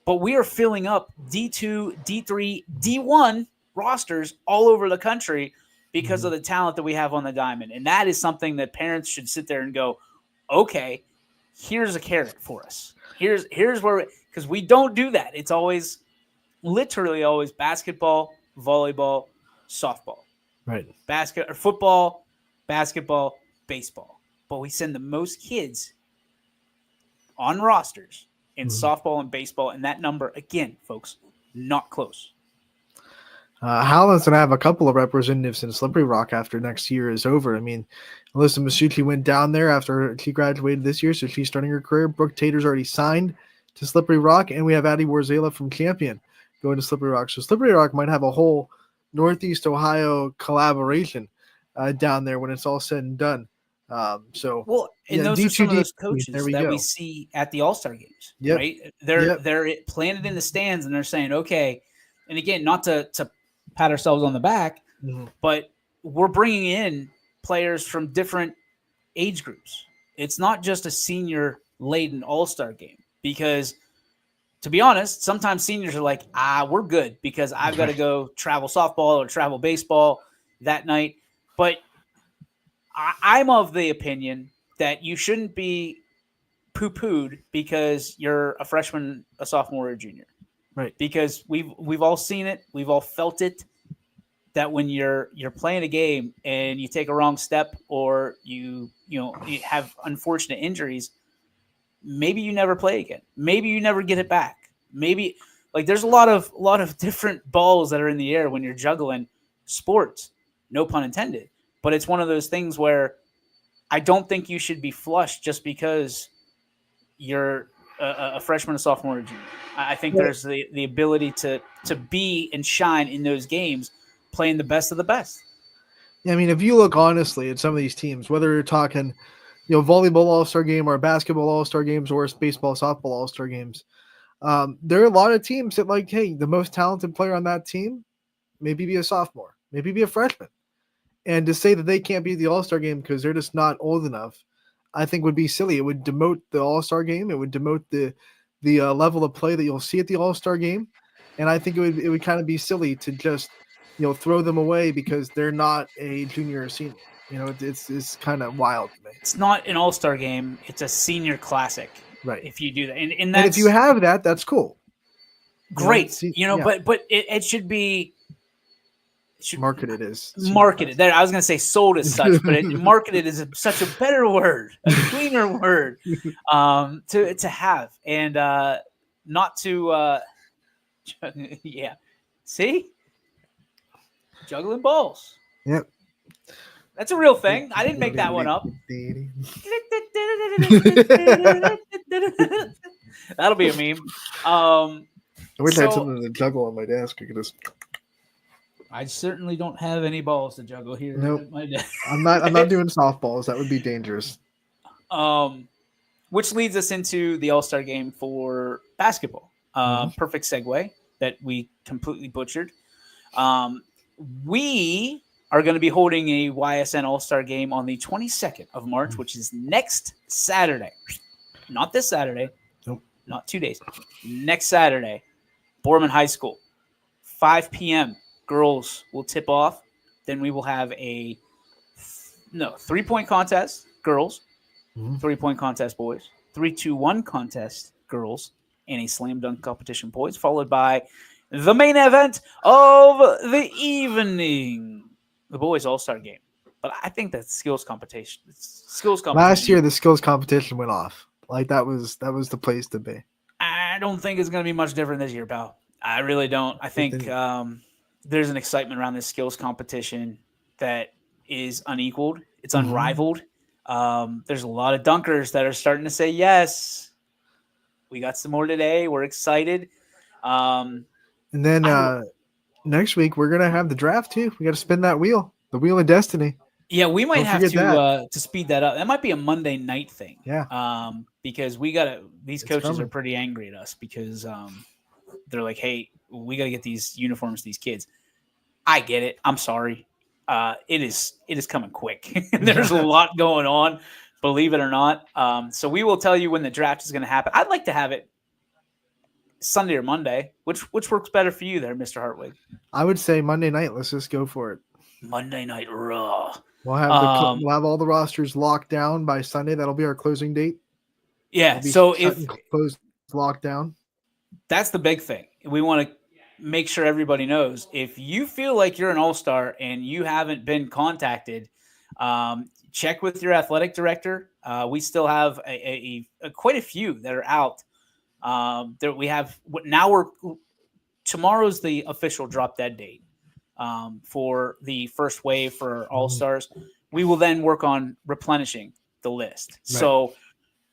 But we are filling up D2, D3, D1 rosters all over the country because of the talent that we have on the diamond. And that is something that parents should sit there and go, okay, here's a carrot for us. Here's where, because we don't do that. It's always, literally always basketball, volleyball, softball, Right. football, basketball, baseball. But we send the most kids on rosters in softball and baseball, and that number, again, folks, not close. Howland's going to have a couple of representatives in Slippery Rock after next year is over. I mean, Alyssa Masucci went down there after she graduated this year, so she's starting her career. Brooke Tater's already signed to Slippery Rock, and we have Addie Warzela from Champion going to Slippery Rock. So Slippery Rock might have a whole Northeast Ohio collaboration down there when it's all said and done. Well, and those are some of those coaches that we see at the All-Star games, right? They're planted in the stands and they're saying, okay, and again, not to pat ourselves on the back, but we're bringing in players from different age groups. It's not just a senior-laden All-Star game, because to be honest, sometimes seniors are like, we're good because I've got to go travel softball or travel baseball that night. But I'm of the opinion that you shouldn't be poo-pooed because you're a freshman, a sophomore, or a junior. Right. Because we've all seen it, we've all felt it, that when you're playing a game and you take a wrong step or you have unfortunate injuries, maybe you never play again. Maybe you never get it back. Maybe, like, there's a lot of different balls that are in the air when you're juggling sports, no pun intended. But it's one of those things where I don't think you should be flushed just because you're a freshman, a sophomore, or junior. I think there's the ability to be and shine in those games, playing the best of the best. Yeah, I mean, if you look honestly at some of these teams, whether you're talking, volleyball All-Star game or basketball All-Star games or baseball, softball All-Star games, there are a lot of teams that, like, hey, the most talented player on that team, maybe be a sophomore, maybe be a freshman. And to say that they can't be at the All-Star game because they're just not old enough, I think would be silly. It would demote the All-Star game. It would demote the level of play that you'll see at the All-Star game. And I think it would kind of be silly to just, throw them away because they're not a junior or senior. It's kind of wild to me. It's not an All-Star game. It's a senior classic. Right. If you do that. And and if you have that, that's cool. Great. But it should be marketed as marketed. There, I was going to say sold as such, but marketed is such a better word, a cleaner word to have, and not to. Yeah, see, juggling balls. Yep, that's a real thing. I didn't make that one up. That'll be a meme. I wish I had something to juggle on my desk. I certainly don't have any balls to juggle here. Nope. I'm not doing softballs. That would be dangerous. Which leads us into the All-Star game for basketball. Perfect segue that we completely butchered. We are going to be holding a YSN All-Star game on the 22nd of March, which is next Saturday. Not this Saturday. Nope. Not 2 days. Next Saturday, Borman High School, 5 p.m. Girls will tip off. Then we will have a 3-point contest, girls, 3-point contest, boys, 3-2-1 contest, girls, and a slam dunk competition, boys, followed by the main event of the evening, the boys All-Star game. But I think that's skills competition. Last year, the skills competition went off. Like that was the place to be. I don't think it's going to be much different this year, pal. I really don't. I think there's an excitement around this skills competition that is unequaled. It's unrivaled. There's a lot of dunkers that are starting to say, yes, we got some more today. We're excited. And then next week, we're going to have the draft too. We got to spin that wheel, the wheel of destiny. Yeah, we might have to speed that up. That might be a Monday night thing. Yeah. Because these coaches are pretty angry at us because they're like, hey, we got to get these uniforms to these kids. I get it. I'm sorry. It is coming quick. There's a lot going on, believe it or not. So we will tell you when the draft is going to happen. I'd like to have it Sunday or Monday. Which works better for you there, Mr. Hartwig? I would say Monday night. Let's just go for it. Monday Night Raw. We'll have all the rosters locked down by Sunday. That'll be our closing date. Yeah. It'll be So shut if and closed lockdown. that's the big thing, we want to make sure everybody knows, if you feel like you're an all-star and you haven't been contacted, check with your athletic director. We still have quite a few that are out. That we have now. Tomorrow's the official drop dead date for the first wave for all-stars. We will then work on replenishing the list. Right. So,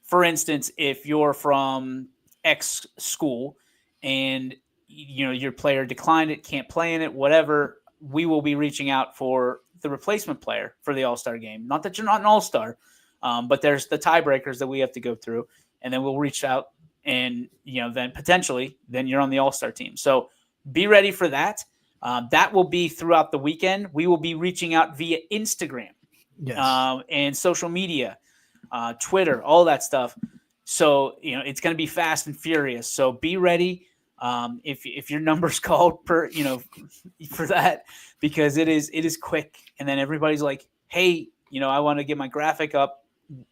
for instance, if you're from X school and your player declined it, can't play in it, whatever, we will be reaching out for the replacement player for the all-star game. Not that you're not an all-star, but there's the tiebreakers that we have to go through, and then we'll reach out, and then potentially then you're on the all-star team. So be ready for that. That will be throughout the weekend. We will be reaching out via Instagram, and social media, Twitter, all that stuff. So it's going to be fast and furious. So be ready. If your number's called for that, because it is quick, and then everybody's like, hey, I want to get my graphic up.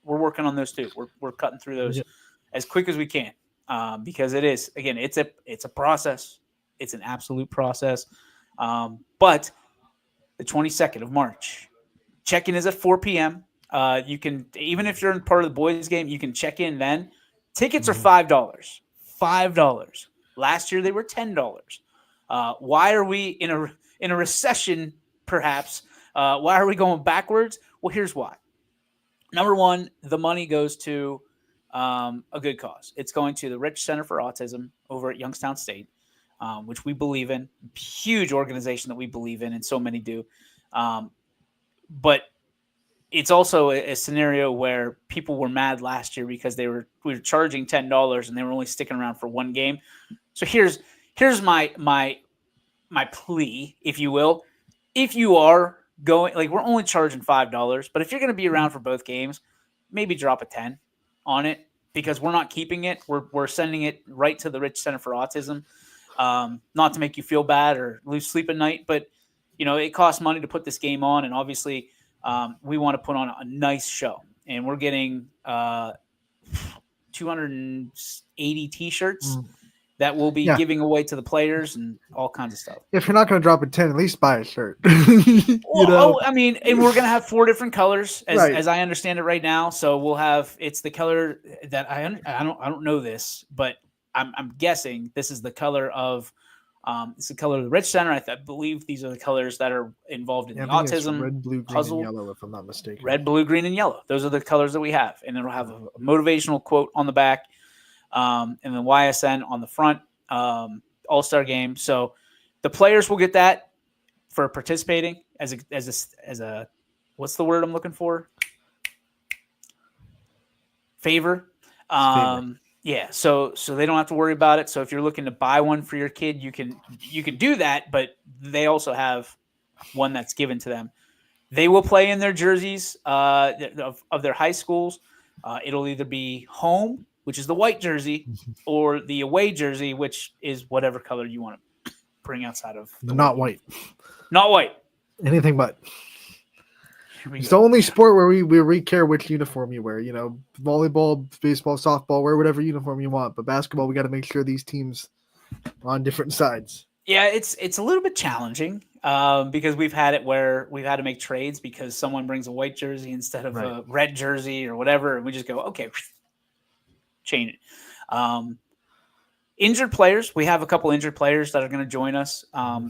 We're working on those too. We're cutting through those as quick as we can, because it is, again, it's a process. It's an absolute process. But the 22nd of March, check-in is at 4 p.m. You can, even if you're in part of the boys game, you can check in then. Tickets are $5. $5. Last year they were $10. Why are we in a recession? Perhaps. Why are we going backwards? Well, here's why. Number one, the money goes to a good cause. It's going to the Rich Center for Autism over at Youngstown State, which we believe in. Huge organization that we believe in, and so many do. But it's also a scenario where people were mad last year because we were charging $10 and they were only sticking around for one game. So here's my plea, if you will. If you are going, like, we're only charging $5, but if you're going to be around for both games, maybe drop a 10 on it, because we're not keeping it. We're sending it right to the Rich Center for Autism. Not to make you feel bad or lose sleep at night, but it costs money to put this game on, and obviously we want to put on a nice show, and we're getting 280 t-shirts that we'll be giving away to the players and all kinds of stuff. If you're not going to drop a 10, at least buy a shirt. And we're going to have 4 different colors as I understand it right now. So we'll have, it's the color that I don't know this, but I'm guessing this is the color of it's the color of the Rich Center. I believe these are the colors that are involved in the autism red, blue, green, puzzle. And yellow, if I'm not mistaken. Red, blue, green, and yellow. Those are the colors that we have, and it'll have a motivational quote on the back, and then YSN on the front. All-Star game. So the players will get that for participating as a what's the word I'm looking for? Favor. Yeah, so they don't have to worry about it. So if you're looking to buy one for your kid, you can do that, but they also have one that's given to them. They will play in their jerseys of their high schools. It'll either be home, which is the white jersey, or the away jersey, which is whatever color you want to bring outside of. Not white. Not white. Anything but. It's the only sport where we care which uniform you wear. Volleyball, baseball, softball, wear whatever uniform you want. But basketball, we got to make sure these teams are on different sides. Yeah, it's a little bit challenging because we've had it where we've had to make trades because someone brings a white jersey instead of a red jersey or whatever, and we just go, okay, change it. Injured players, we have a couple injured players that are going to join us.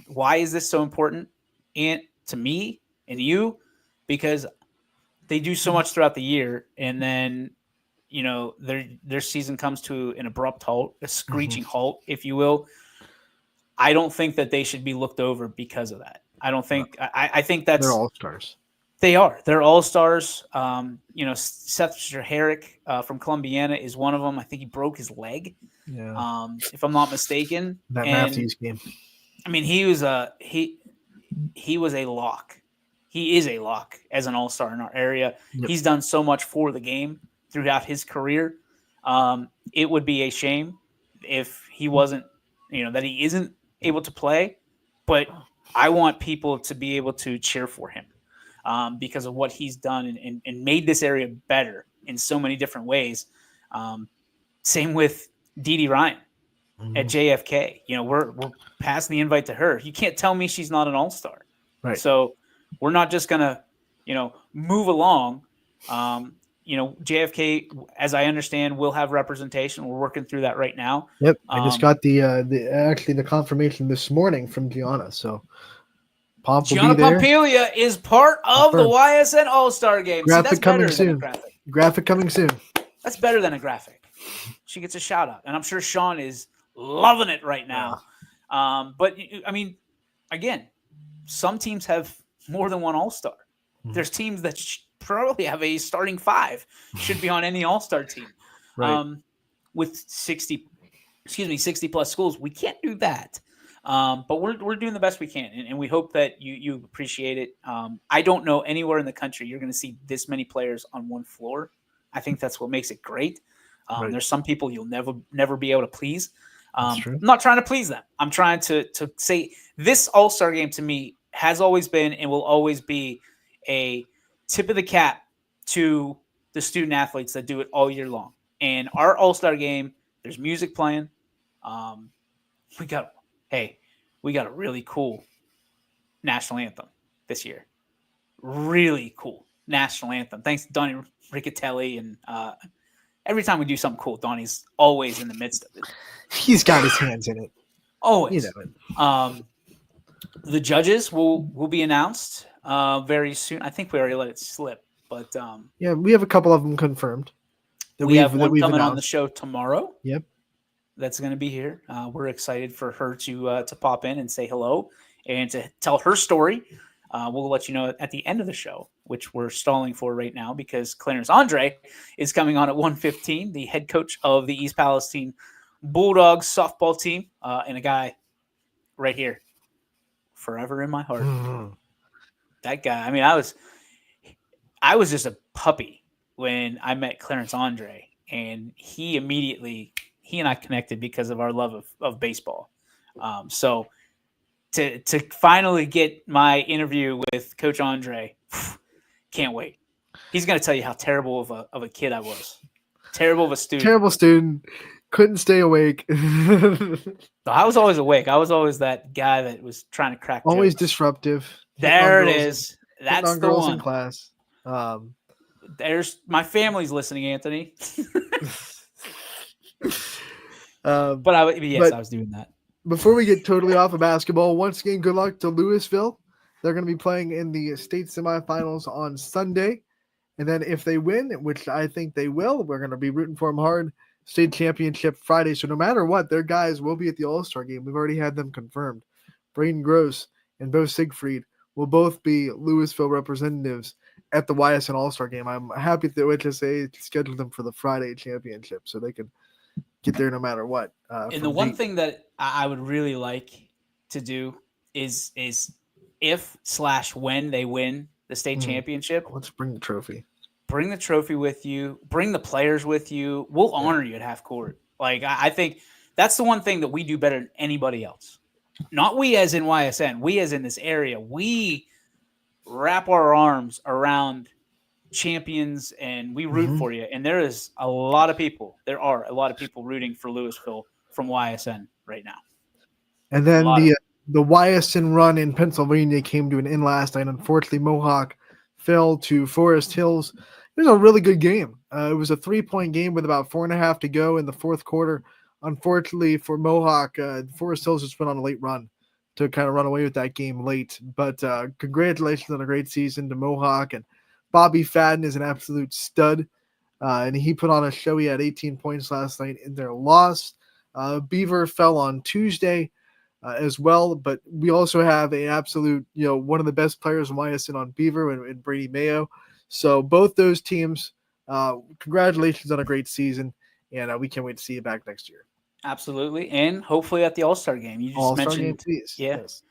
Why is this so important? And to me and you, because they do so much throughout the year, and then their season comes to an abrupt halt, a screeching halt, if you will. I don't think that they should be looked over because of that. I don't think. I think that's they're all stars. They are. They're all stars. Seth Herrick from Columbiana is one of them. I think he broke his leg. Yeah. If I'm not mistaken. That Matthews game. I mean, he was a lock. He is a lock as an all-star in our area. Yep. He's done so much for the game throughout his career. It would be a shame if he wasn't, that he isn't able to play. But I want people to be able to cheer for him because of what he's done and made this area better in so many different ways. Same with Dee Dee Ryan at JFK. You know, we're passing the invite to her. You can't tell me she's not an all-star. Right. So we're not just gonna, move along. JFK, as I understand, will have representation. We're working through that right now. Yep. I just got the confirmation this morning from Gianna. So Pomp will Gianna be there. Pompilia is part of the YSN All-Star Game. Graphic that's coming better than a soon. graphic. Graphic coming soon. That's better than a graphic. She gets a shout out, and I'm sure Sean is loving it right now. But I mean, again, some teams have more than one All-Star. There's teams that probably have a starting 5 should be on any All-Star team. Right. With 60 plus schools, we can't do that. But we're doing the best we can, and we hope that you appreciate it. I don't know anywhere in the country you're going to see this many players on one floor. I think that's what makes it great. Right. There's some people you'll never be able to please. That's true. I'm not trying to please them. I'm trying to say this All-Star Game to me has always been and will always be a tip of the cap to the student athletes that do it all year long. And our All-Star Game, there's music playing. We got a really cool national anthem this year. Really cool national anthem. Thanks to Donnie Riccatelli. And every time we do something cool, Donnie's always in the midst of it. He's got his hands in it. Always. You know it. The judges will be announced very soon. I think we already let it slip. But Yeah, we have a couple of them confirmed. we have one coming on the show tomorrow. Yep. That's going to be here. We're excited for her to pop in and say hello and to tell her story. We'll let you know at the end of the show, which we're stalling for right now because Clarence Andre is coming on at 1:15, the head coach of the East Palestine Bulldogs softball team, and a guy right here, forever in my heart. That guy. I mean, I was just a puppy when I met Clarence Andre, and he and I connected because of our love of baseball. So to finally get my interview with Coach Andre, can't wait. He's going to tell you how terrible of a kid I was. Terrible of a student. Terrible student. Couldn't stay awake. I was always awake. I was always that guy that was trying to crack Always jokes. disruptive. There it is. That's on the girls one. in class. There's my family's listening, Anthony. But I was doing that. Before we get totally off of basketball, once again, good luck to Louisville. They're going to be playing in the state semifinals on Sunday. And then if they win, which I think they will, we're going to be rooting for them hard. State championship Friday. So no matter what, their guys will be at the All-Star game. We've already had them confirmed. Braden Gross and Bo Siegfried will both be Louisville representatives at the YSN All-Star game. I'm happy that HSA scheduled them for the Friday championship so they can get there no matter what. And the one thing that I would really like to do is if/when they win the state championship, let's bring the trophy. Bring the trophy with you. Bring the players with you. We'll honor you at half court. Like I think that's the one thing that we do better than anybody else. Not we as in YSN. We as in this area. We wrap our arms around champions and we root for you. And there are a lot of people rooting for Louisville from YSN right now. And then the YSN run in Pennsylvania came to an end last night. Unfortunately, Mohawk fell to Forest Hills. It was a really good game. It was a 3-point game with about 4.5 to go in the fourth quarter. Unfortunately for Mohawk, Forest Hills just went on a late run to kind of run away with that game late. But congratulations on a great season to Mohawk. And Bobby Fadden is an absolute stud. And he put on a show. He had 18 points last night in their loss. Beaver fell on Tuesday as well. But we also have an absolute, one of the best players in YSN on Beaver and Brady Mayo. So both those teams, congratulations on a great season. And we can't wait to see you back next year. Absolutely. And hopefully at the All-Star game. You just All-Star mentioned game, please. Yeah. Yes.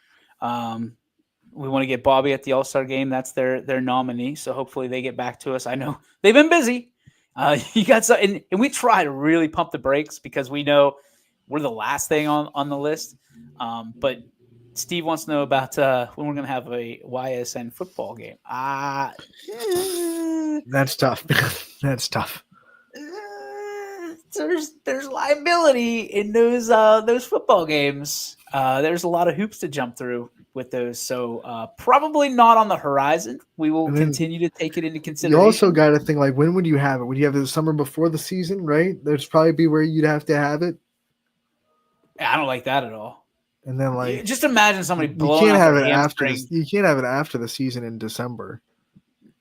We want to get Bobby at the All-Star game. That's their nominee. So hopefully they get back to us. I know they've been busy. You got some, and we try to really pump the brakes because we know we're the last thing on the list. But Steve wants to know about when we're going to have a YSN football game. That's tough. That's tough. there's liability in those football games. There's a lot of hoops to jump through with those, so probably not on the horizon. We will And then continue to take it into You consideration. also got to think like, when would you have it? Would you have it the summer before the season, right? There's probably be where you'd have to have it, I don't like that at all. and then like Just imagine somebody you blowing can't out have their it after hamstring. you can't have it after the season in December.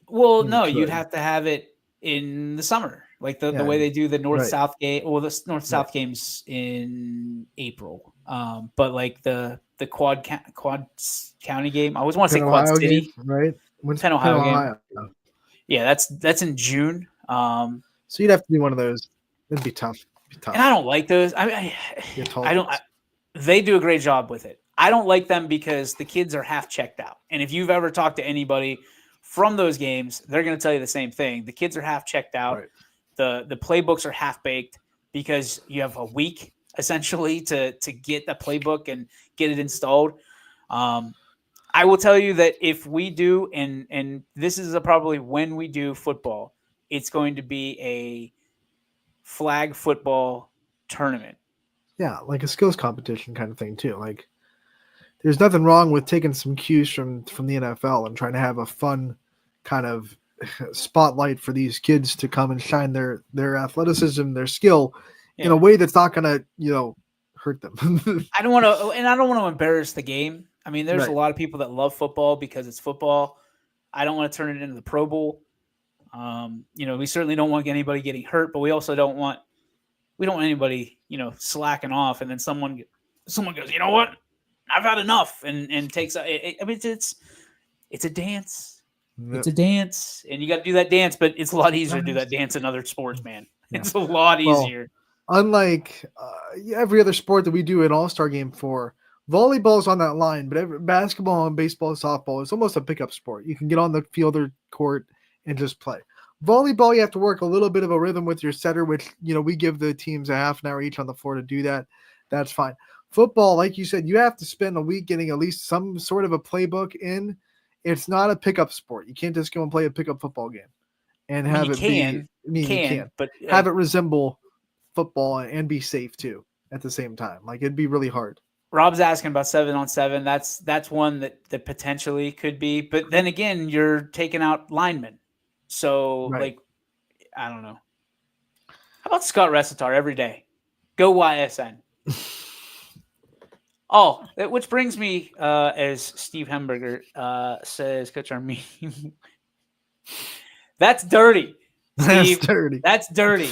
Well, You no, you'd could. have to have it in the summer, like the Yeah, way they do the right. North-South game. Well, the North-South games in April, but like the Quad County game. I always want to say Penn, Quad Ohio City. game, right? When's Penn, Ohio game. Ohio? Yeah, that's in June. So you'd have to do one of those. It'd be tough. And I don't like those. They do a great job with it. I don't like them because the kids are half checked out. And if you've ever talked to anybody from those games, they're going to tell you the same thing. The kids are half checked out. Right. The playbooks are half baked because you have a week essentially to get the playbook and get it installed. I will tell you that if we do, and this is probably when we do football, it's going to be a flag football tournament. Yeah, like a skills competition kind of thing too. Like, there's nothing wrong with taking some cues from the NFL and trying to have a fun kind of spotlight for these kids to come and shine their athleticism, their skill in a way that's not going to, hurt them. I don't want to embarrass the game. I mean, there's Right. a lot of people that love football because it's football. I don't want to turn it into the Pro Bowl. We certainly don't want anybody getting hurt, but we also don't want anybody, slacking off and then someone goes, you know what? I've had enough and takes. It's a dance. It's a dance, and you got to do that dance, but it's a lot easier to do that dance in other sports, man. Yeah. It's a lot easier. Unlike every other sport that we do an all-star game for, volleyball's on that line, but basketball and baseball and softball is almost a pickup sport. You can get on the field or court and just play. Volleyball, you have to work a little bit of a rhythm with your setter, which, we give the teams a half an hour each on the floor to do that. That's fine. Football, like you said, you have to spend a week getting at least some sort of a playbook in. It's not a pickup sport. You can't just go and play a pickup football game and have you can, but have it resemble football and be safe too at the same time. Like, it'd be really hard. Rob's asking about 7-on-7. That's one that potentially could be, but then again, you're taking out linemen. So Right. I don't know. How about Scott Resitar every day? Go YSN. Oh, which brings me, as Steve Hemberger says, Coach Armini. That's dirty. Steve, That's dirty. That's dirty.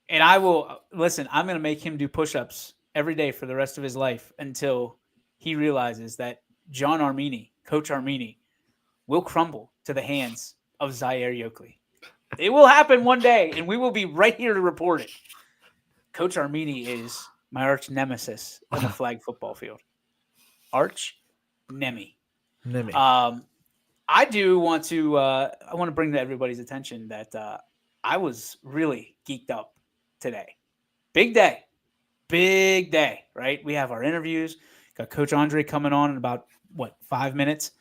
And I will listen. I'm going to make him do push-ups every day for the rest of his life until he realizes that John Armini, Coach Armini, will crumble to the hands of Zaire Yokley. It will happen one day, and we will be right here to report it. Coach Armini is my arch nemesis on the flag football field. Arch Nemi. I do want to I want to bring to everybody's attention that I was really geeked up today. Big day, right? We have our interviews. Got Coach Andre coming on in about 5 minutes.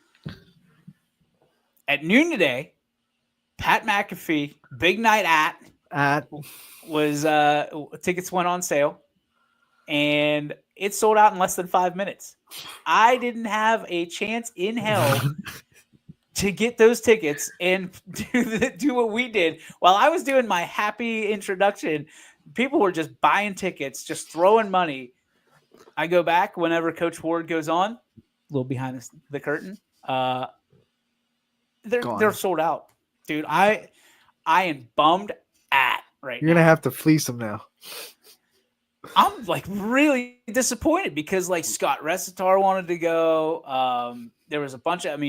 At noon today, Pat McAfee, big night was tickets went on sale, and it sold out in less than 5 minutes. I didn't have a chance in hell to get those tickets and do what we did. While I was doing my happy introduction, people were just buying tickets, just throwing money. I go back whenever Coach Ward goes on, a little behind the curtain. They're sold out, dude. I am bummed right You're gonna have to fleece them now. I'm really disappointed because Scott Resitar wanted to go. There was a bunch of,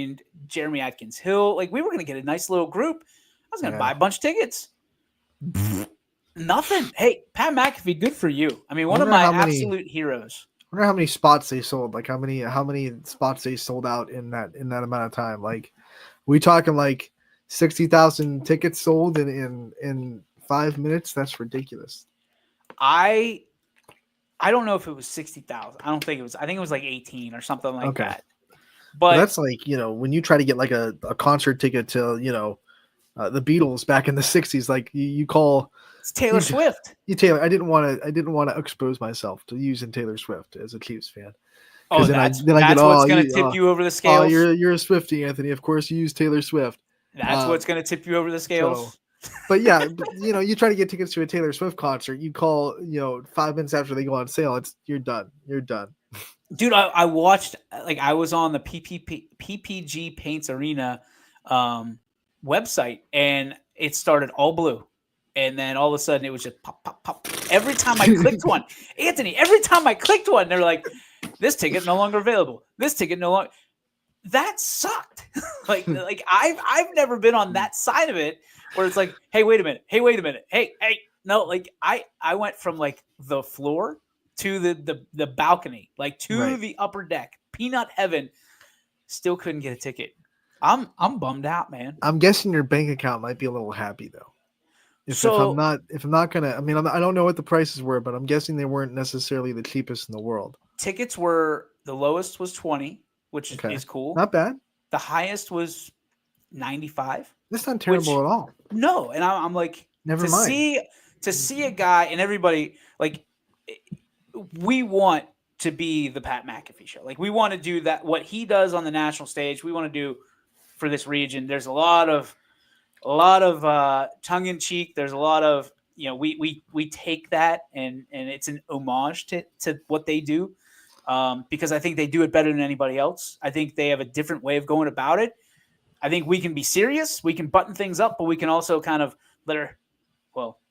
Jeremy Atkins Hill. We were gonna get a nice little group. I was gonna buy a bunch of tickets. Nothing. Hey, Pat McAfee, good for you. One of my absolute heroes. I wonder how many spots they sold. How many spots they sold out in that amount of time. We talking 60,000 tickets sold in 5 minutes? That's ridiculous. I don't know if it was 60,000. I don't think it was. I think it was 18 or something like that. But that's when you try to get a concert ticket to the Beatles back in the '60s. Like you call It's Taylor You- Swift. you Taylor. I didn't want to expose myself to using Taylor Swift as a Chiefs fan. Oh, then that's I get, what's oh, going to you- tip oh, you over the Oh, scales. you're a Swiftie, Anthony. Of course, you use Taylor Swift. That's what's going to tip you over the scales. But yeah, you try to get tickets to a Taylor Swift concert. You call, 5 minutes after they go on sale. You're done. You're done. Dude, I watched, like, I was on the PPG Paints Arena website, and it started all blue. And then all of a sudden, it was just pop, pop, pop. Every time I clicked one, Anthony, every time I clicked one, they're like, this ticket no longer available. This ticket no longer. That sucked. like I've never been on that side of it where it's like, hey, wait a minute. Hey, wait a minute. Hey. No, like I went from like the floor to the balcony, like to Right. the upper deck, peanut heaven. Still couldn't get a ticket. I'm bummed out, man. I'm guessing your bank account might be a little happy though. If I'm not gonna, I mean, I don't know what the prices were, but I'm guessing they weren't necessarily the cheapest in the world. Tickets were, the lowest was 20, which Okay. is cool. Not bad. The highest was 95. That's not terrible at all. No, and I'm like, Never to mind. see a guy, and everybody, like, we want to be the Pat McAfee show. Like, we want to do that, what he does on the national stage. We want to do for this region. There's a lot of tongue in cheek. There's a lot of, we take that and it's an homage to what they do, because I think they do it better than anybody else. I think they have a different way of going about it. I think we can be serious. We can button things up, but we can also kind of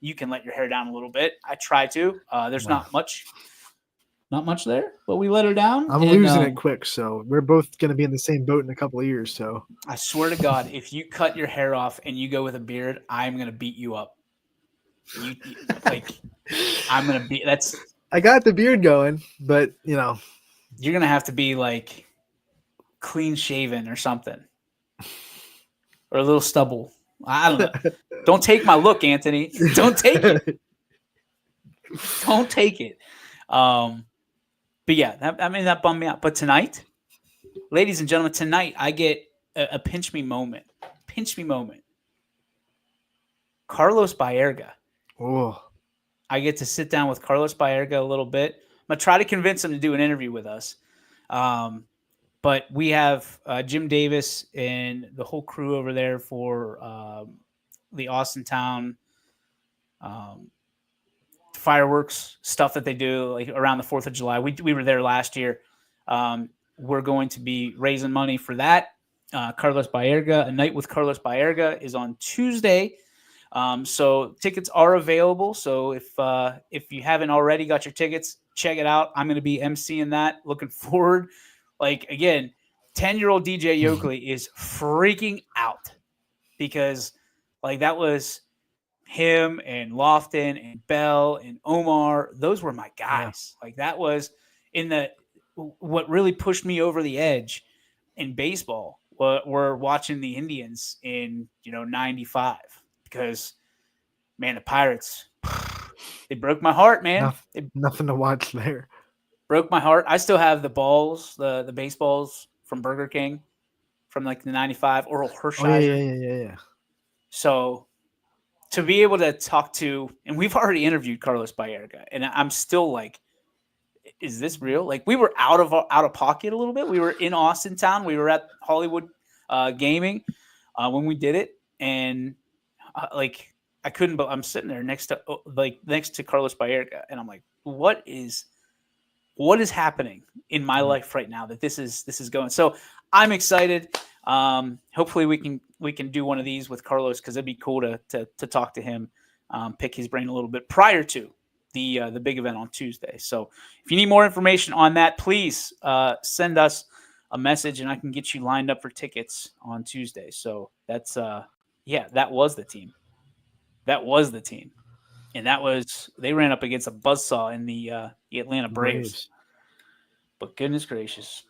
you can let your hair down a little bit. I try to. There's not much there, but we let her down. I'm losing it quick, so we're both going to be in the same boat in a couple of years. So I swear to God, if you cut your hair off and you go with a beard, I'm going to beat you up. I'm going to be, I got the beard going, but you're going to have to be like clean shaven or something, or a little stubble. I don't know. Don't take my look, Anthony. Don't take it. Don't take it. But yeah, that bummed me out. But tonight, ladies and gentlemen, tonight I get a pinch me moment. Pinch me moment. Carlos Baerga. oh, I get to sit down with Carlos Baerga a little bit. I'm going to try to convince him to do an interview with us. But we have Jim Davis and the whole crew over there for the Austin Town fireworks stuff that they do, like around the 4th of July. We were there last year. We're going to be raising money for that. Carlos Baerga, a night with Carlos Baerga is on Tuesday. So tickets are available. So if you haven't already got your tickets, check it out. I'm going to be emceeing that. Looking forward. Like, again, 10-year-old DJ Yoakley is freaking out because, like, that was him and Lofton and Bell and Omar. Those were my guys. Yeah. Like, that was what really pushed me over the edge in baseball. Were watching the Indians in 95 because, man, the Pirates, they broke my heart, man. Nothing to watch there. Broke my heart. I still have the balls, the baseballs from Burger King from like the 95 Oral Hershiser. Yeah. So to be able to talk to, and we've already interviewed Carlos Baerga, and I'm still like, is this real? Like, we were out of pocket a little bit. We were in Austin Town. We were at Hollywood Gaming when we did it, and I couldn't. But I'm sitting there next to Carlos Baerga, and I'm like, what is happening in my life right now that this is going? So I'm excited. Hopefully we can do one of these with Carlos, because it'd be cool to talk to him, pick his brain a little bit prior to the big event on Tuesday. So if you need more information on that, please send us a message and I can get you lined up for tickets on Tuesday. So that's that was the team. That was the team. And they ran up against a buzzsaw in the Atlanta Braves. But goodness gracious.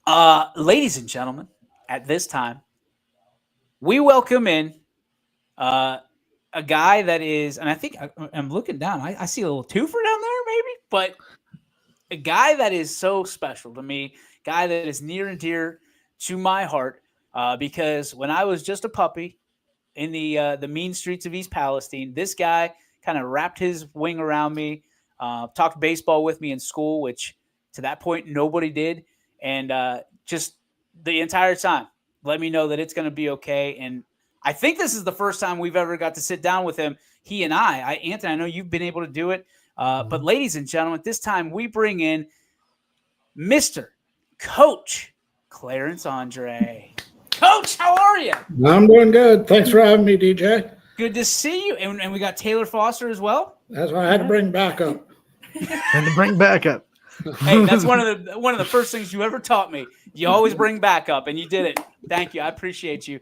Ladies and gentlemen, at this time, we welcome in a guy that is, and I think I'm looking down. I see a little twofer down there, maybe, but a guy that is so special to me, guy that is near and dear to my heart, because when I was just a puppy, in the mean streets of East Palestine. This guy kind of wrapped his wing around me, talked baseball with me in school, which to that point nobody did, and just the entire time let me know that it's going to be okay. And I think this is the first time we've ever got to sit down with him, he and Anthony, I know you've been able to do it, but ladies and gentlemen, this time we bring in Mr. Coach Clarence Andre. Coach, how are you? I'm doing good. Thanks for having me, DJ. Good to see you. And we got Taylor Foster as well. That's why I had to bring backup. And to bring backup. Hey, that's one of the first things you ever taught me. You always bring backup, and you did it. Thank you. I appreciate you.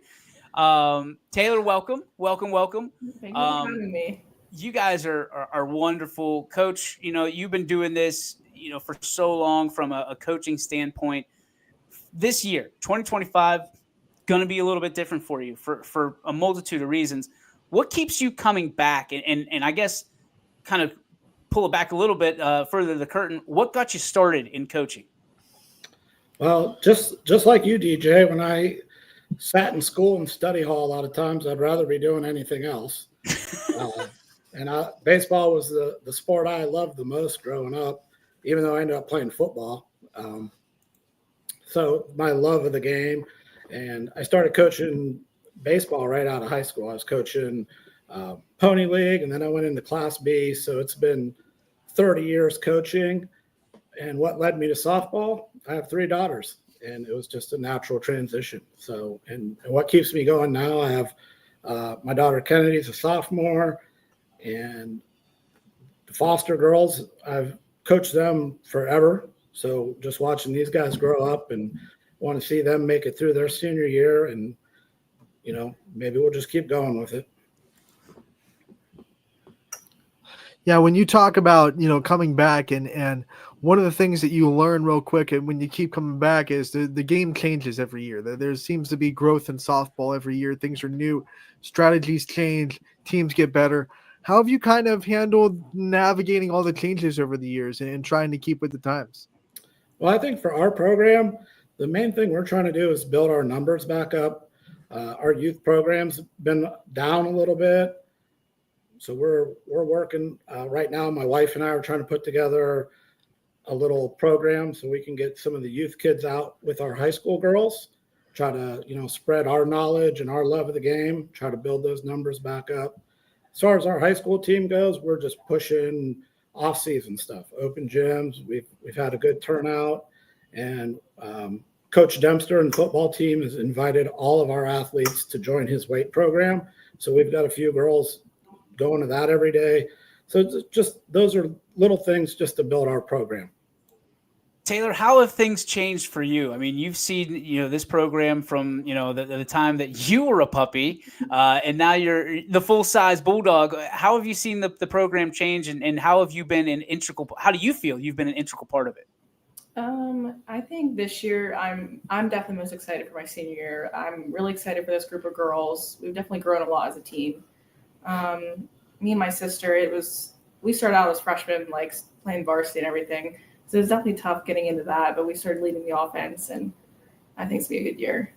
Taylor, welcome. Thank you for having me. You guys are wonderful. Coach, you've been doing this, for so long from a coaching standpoint. This year, 2025, going to be a little bit different for you for a multitude of reasons. What keeps you coming back? And I guess kind of pull it back a little bit further the curtain. What got you started in coaching? Well, just like you, DJ, when I sat in school and study hall a lot of times, I'd rather be doing anything else. Baseball was the sport I loved the most growing up, even though I ended up playing football. So my love of the game, and I started coaching baseball right out of high school. I was coaching Pony League, and then I went into Class B. So it's been 30 years coaching. And what led me to softball? I have 3 daughters, and it was just a natural transition. So, and what keeps me going now, I have my daughter Kennedy's a sophomore, and the Foster girls, I've coached them forever. So just watching these guys grow up and want to see them make it through their senior year, and maybe we'll just keep going with it. Yeah, when you talk about, coming back and one of the things that you learn real quick and when you keep coming back is the game changes every year. There seems to be growth in softball every year. Things are new, strategies change, teams get better. How have you kind of handled navigating all the changes over the years and trying to keep with the times? Well, I think for our program, the main thing we're trying to do is build our numbers back up. Our youth program's been down a little bit. So we're working right now. My wife and I are trying to put together a little program so we can get some of the youth kids out with our high school girls, try to, spread our knowledge and our love of the game, try to build those numbers back up. As far as our high school team goes, we're just pushing off-season stuff, open gyms. We've had a good turnout, and Coach Dempster and the football team has invited all of our athletes to join his weight program. So we've got a few girls going to that every day. So it's just those are little things just to build our program. Taylor, how have things changed for you? I mean, you've seen, this program from, the time that you were a puppy and now you're the full-size Bulldog. How have you seen the program change and how have you been how do you feel you've been an integral part of it? I think this year I'm definitely most excited for my senior year. I'm really excited for this group of girls. We've definitely grown a lot as a team. Me and my sister, we started out as freshmen, like playing varsity and everything. So it's definitely tough getting into that, but we started leading the offense, and I think it's going to be a good year.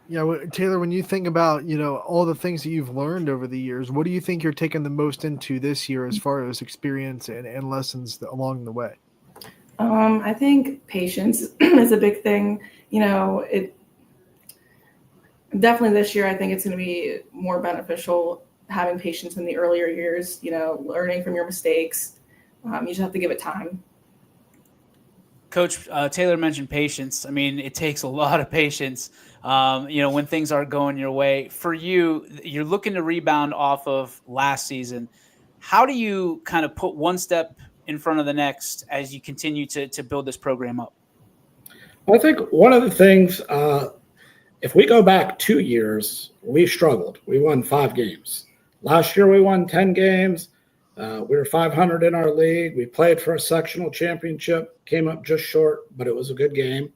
Yeah, Taylor, when you think about, all the things that you've learned over the years, what do you think you're taking the most into this year as far as experience and lessons along the way? I think patience is a big thing. Definitely this year, I think it's going to be more beneficial having patience in the earlier years, learning from your mistakes. You just have to give it time. Coach, Taylor mentioned patience. I mean, it takes a lot of patience, when things aren't going your way. For you, you're looking to rebound off of last season. How do you kind of put one step in front of the next as you continue to build this program up? I think one of the things, if we go back 2 years, we struggled. We won 5 games. Last year, we won 10 games. We were 500 in our league. We played for a sectional championship, came up just short, but it was a good game.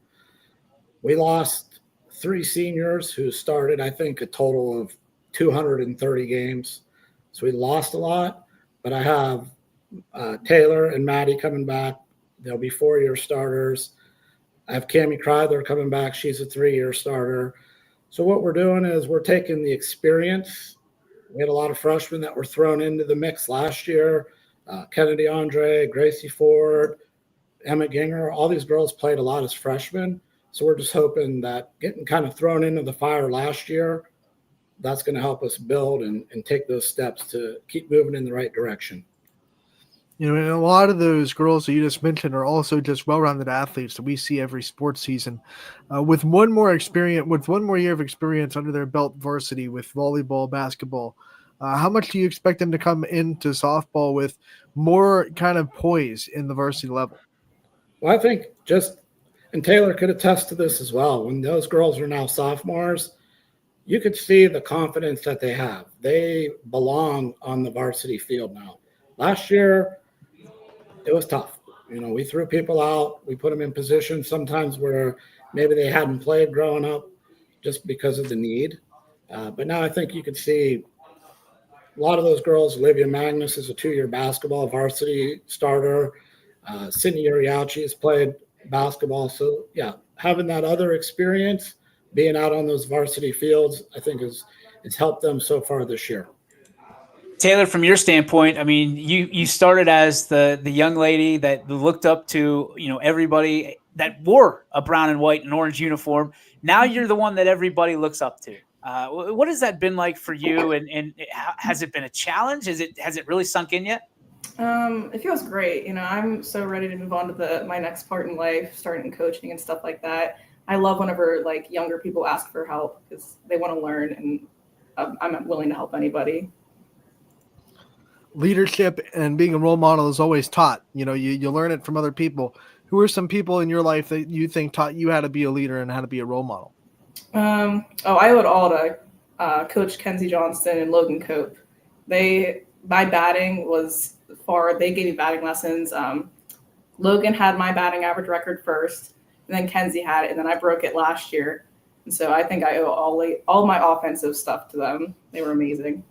We lost 3 seniors who started, I think, a total of 230 games. So we lost a lot, but I have Taylor and Maddie coming back. They'll be 4-year starters. I have Cammie Kreidler coming back. She's a 3-year starter. So what we're doing is we're taking the experience. We had a lot of freshmen that were thrown into the mix last year. Kennedy Andre, Gracie Ford, Emma Ginger, all these girls played a lot as freshmen. So we're just hoping that getting kind of thrown into the fire last year, that's going to help us build and take those steps to keep moving in the right direction. You know, and a lot of those girls that you just mentioned are also just well-rounded athletes that we see every sports season. With one more year of experience under their belt varsity with volleyball, basketball, how much do you expect them to come into softball with more kind of poise in the varsity level? Well, I think and Taylor could attest to this as well. When those girls are now sophomores, you could see the confidence that they have. They belong on the varsity field now. Last year, it was tough. You know, we threw people out. We put them in positions sometimes where maybe they hadn't played growing up just because of the need. But now I think you could see a lot of those girls. Olivia Magnus is a 2-year basketball varsity starter. Sydney Uriachi has played basketball. So, yeah, having that other experience, being out on those varsity fields, I think it's helped them so far this year. Taylor, from your standpoint, I mean, you started as the young lady that looked up to, you know, everybody that wore a brown and white and orange uniform. Now you're the one that everybody looks up to. What has that been like for you? And has it been a challenge? Has it really sunk in yet? It feels great. You know, I'm so ready to move on to my next part in life, starting coaching and stuff like that. I love whenever like younger people ask for help because they want to learn, and I'm willing to help anybody. Leadership and being a role model is always taught. You know, you learn it from other people. Who are some people in your life that you think taught you how to be a leader and how to be a role model? I owe it all to Coach Kenzie Johnston and Logan Cope. My batting was they gave me batting lessons. Logan had my batting average record first, and then Kenzie had it, and then I broke it last year. And so I think I owe all my offensive stuff to them. They were amazing.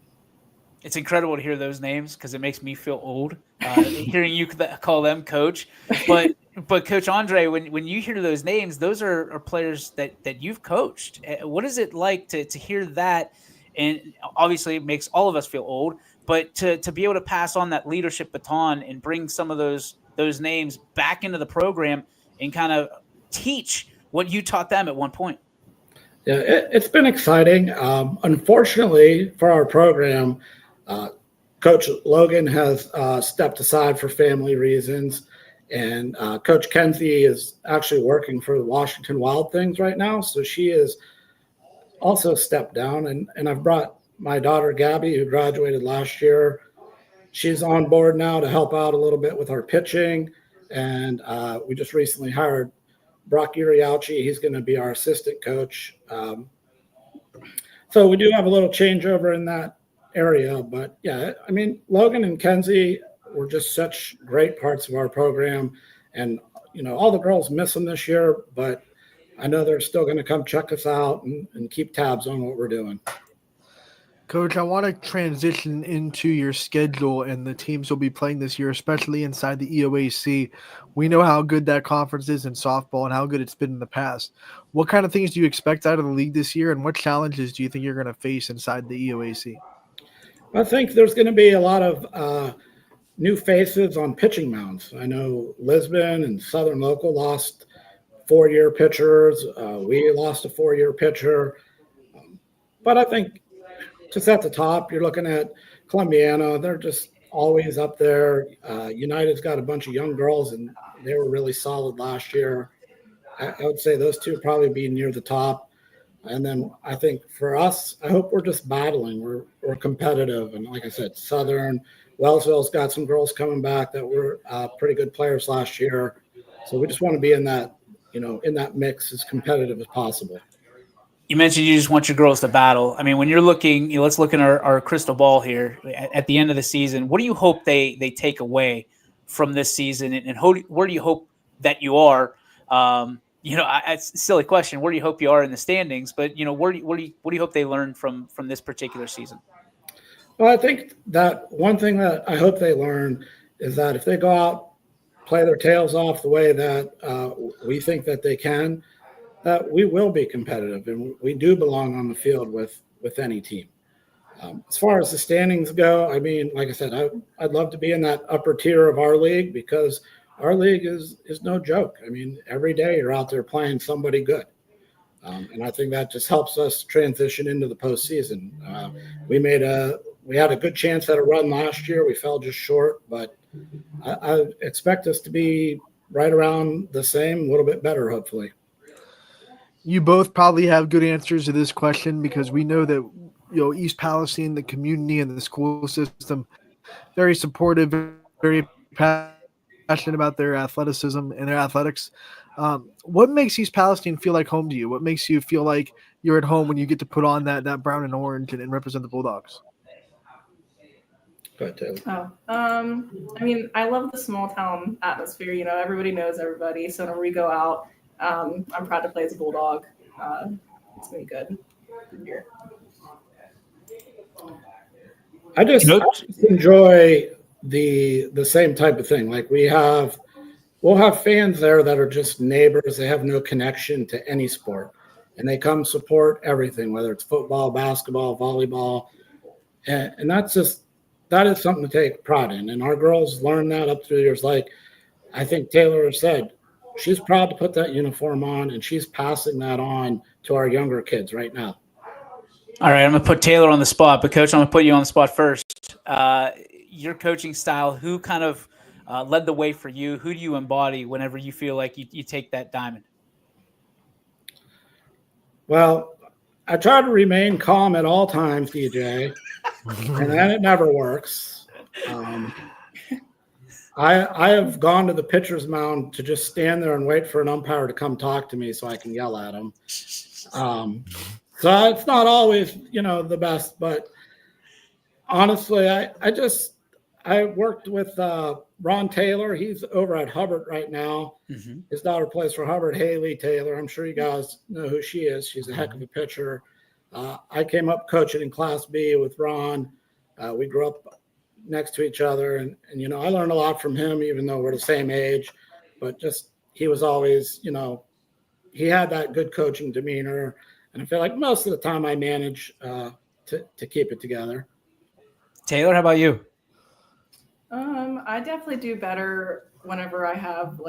It's incredible to hear those names because it makes me feel old hearing you call them coach. But Coach Andre, when you hear those names, those are players that you've coached. What is it like to hear that? And obviously it makes all of us feel old, but to be able to pass on that leadership baton and bring some of those names back into the program and kind of teach what you taught them at one point. Yeah, it's been exciting. Unfortunately for our program, Coach Logan has stepped aside for family reasons, and Coach Kenzie is actually working for the Washington Wild Things right now. So she is also stepped down, and I've brought my daughter Gabby, who graduated last year. She's on board now to help out a little bit with our pitching, and we just recently hired Brock Uriachi. He's going to be our assistant coach. So we do have a little changeover in that area, but yeah, I mean, Logan and Kenzie were just such great parts of our program, and you know, all the girls miss them this year, but I know they're still going to come check us out and keep tabs on what we're doing. Coach, I want to transition into your schedule and the teams you'll be playing this year, especially inside the EOAC. We know how good that conference is in softball and how good it's been in the past. What kind of things do you expect out of the league this year, and what challenges do you think you're going to face inside the EOAC? I think there's going to be a lot of new faces on pitching mounds. I know Lisbon and Southern Local lost 4-year pitchers. We lost a 4-year pitcher. But I think just at the top, you're looking at Columbiana. They're just always up there. United's got a bunch of young girls, and they were really solid last year. I would say those two probably be near the top. And then I think for us, I hope we're just battling. We're competitive. And like I said, Southern, Wellsville's got some girls coming back that were pretty good players last year. So we just want to be in that, in that mix as competitive as possible. You mentioned you just want your girls to battle. I mean, when you're looking, let's look at our crystal ball here at the end of the season. What do you hope they take away from this season? And where do you hope that you are? It's a silly question. Where do you hope you are in the standings? But what do you hope they learn from this particular season? Well, I think that one thing that I hope they learn is that if they go out, play their tails off the way that we think that they can, that we will be competitive, and we do belong on the field with any team. As far as the standings go, I mean, like I said, I'd love to be in that upper tier of our league, because our league is no joke. I mean, every day you're out there playing somebody good. And I think that just helps us transition into the postseason. We had a good chance at a run last year. We fell just short, but I expect us to be right around the same, a little bit better, hopefully. You both probably have good answers to this question, because we know that East Palestine, the community and the school system, very supportive, very passionate about their athleticism and their athletics. What makes East Palestine feel like home to you? What makes you feel like you're at home when you get to put on that brown and orange and represent the Bulldogs? Go ahead, Taylor. I mean, I love the small town atmosphere. Everybody knows everybody. So whenever we go out, I'm proud to play as a Bulldog. It's gonna be good year. I just enjoy the same type of thing. Like we'll have fans there that are just neighbors. They have no connection to any sport, and they come support everything, whether it's football, basketball, volleyball, and that is something to take pride in. And our girls learn that up through the years. Like I think Taylor said, she's proud to put that uniform on, and she's passing that on to our younger kids right now. All right, I'm going to put Taylor on the spot, but Coach, I'm going to put you on the spot first. Your coaching style, who kind of led the way for you? Who do you embody whenever you feel like you take that diamond? Well, I try to remain calm at all times, DJ, and then it never works. I have gone to the pitcher's mound to just stand there and wait for an umpire to come talk to me so I can yell at him. So it's not always, the best, but honestly, I worked with Ron Taylor. He's over at Hubbard right now. Mm-hmm. His daughter plays for Hubbard, Haley Taylor. I'm sure you guys know who she is. She's a heck of a pitcher. I came up coaching in Class B with Ron. We grew up next to each other, and I learned a lot from him, even though we're the same age. But just he was always, he had that good coaching demeanor. And I feel like most of the time I manage to keep it together. Taylor, how about you? I definitely do better whenever I have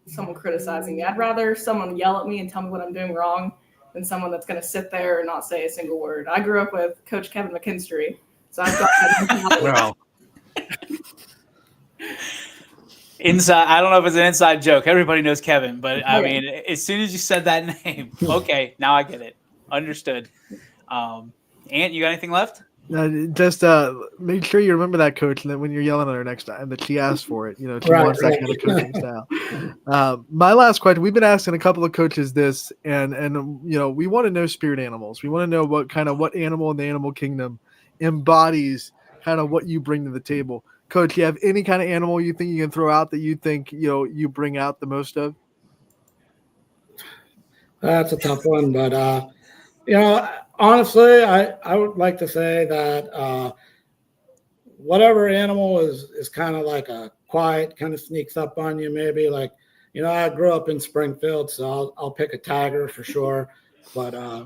someone criticizing me. I'd rather someone yell at me and tell me what I'm doing wrong than someone that's going to sit there and not say a single word. I grew up with Coach Kevin McKinstry, so I've got that. Well, inside, I don't know if it's an inside joke. Everybody knows Kevin, but I mean, as soon as you said that name, okay, now I get it. Understood. Ant, you got anything left? Just make sure you remember that, Coach, and that when you're yelling at her next time that she asked for it, she wants that kind of coaching style. My last question, we've been asking a couple of coaches this, and we want to know spirit animals. We want to know what animal in the animal kingdom embodies kind of what you bring to the table. Coach, you have any kind of animal you think you can throw out that you think you bring out the most of? That's a tough one, but honestly, I would like to say that whatever animal is kind of like a quiet, kind of sneaks up on you, maybe I grew up in Springfield, so I'll pick a tiger for sure, but I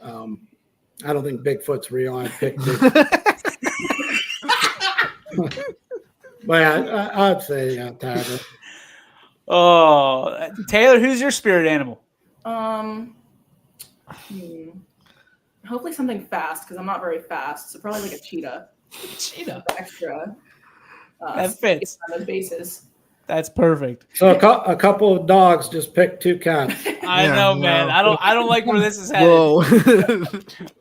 don't think Bigfoot's real. I'd pick Bigfoot. But I'd say tiger. Oh, Taylor, who's your spirit animal? Hopefully something fast, because I'm not very fast. So probably like a cheetah. Cheetah. Extra. That fits. On those bases. That's perfect. So a couple of dogs just picked two cats. I know, man. I don't like where this is headed. Whoa.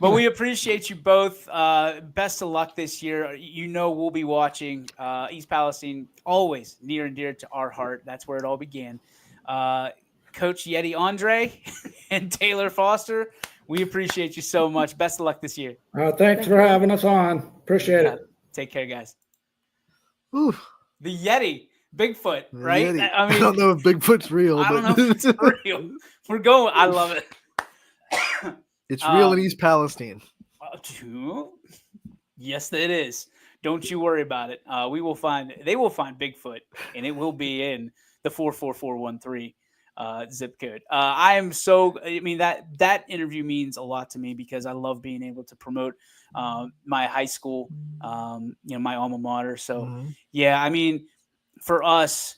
But we appreciate you both. Best of luck this year. We'll be watching East Palestine, always near and dear to our heart. That's where it all began. Coach Yeti Andre and Taylor Foster, we appreciate you so much. Best of luck this year. Thanks for having us on. Appreciate it. Take care, guys. Ooh. The Yeti. Bigfoot, right? Yeti. I mean, I don't know if Bigfoot's real. I don't know if it's real. We're going. I love it. It's real in East Palestine. Yes, it is. Don't you worry about it. They will find Bigfoot, and it will be in the 44413. zip code. That interview means a lot to me because I love being able to promote my high school, my alma mater. So Mhm. yeah, I mean, for us,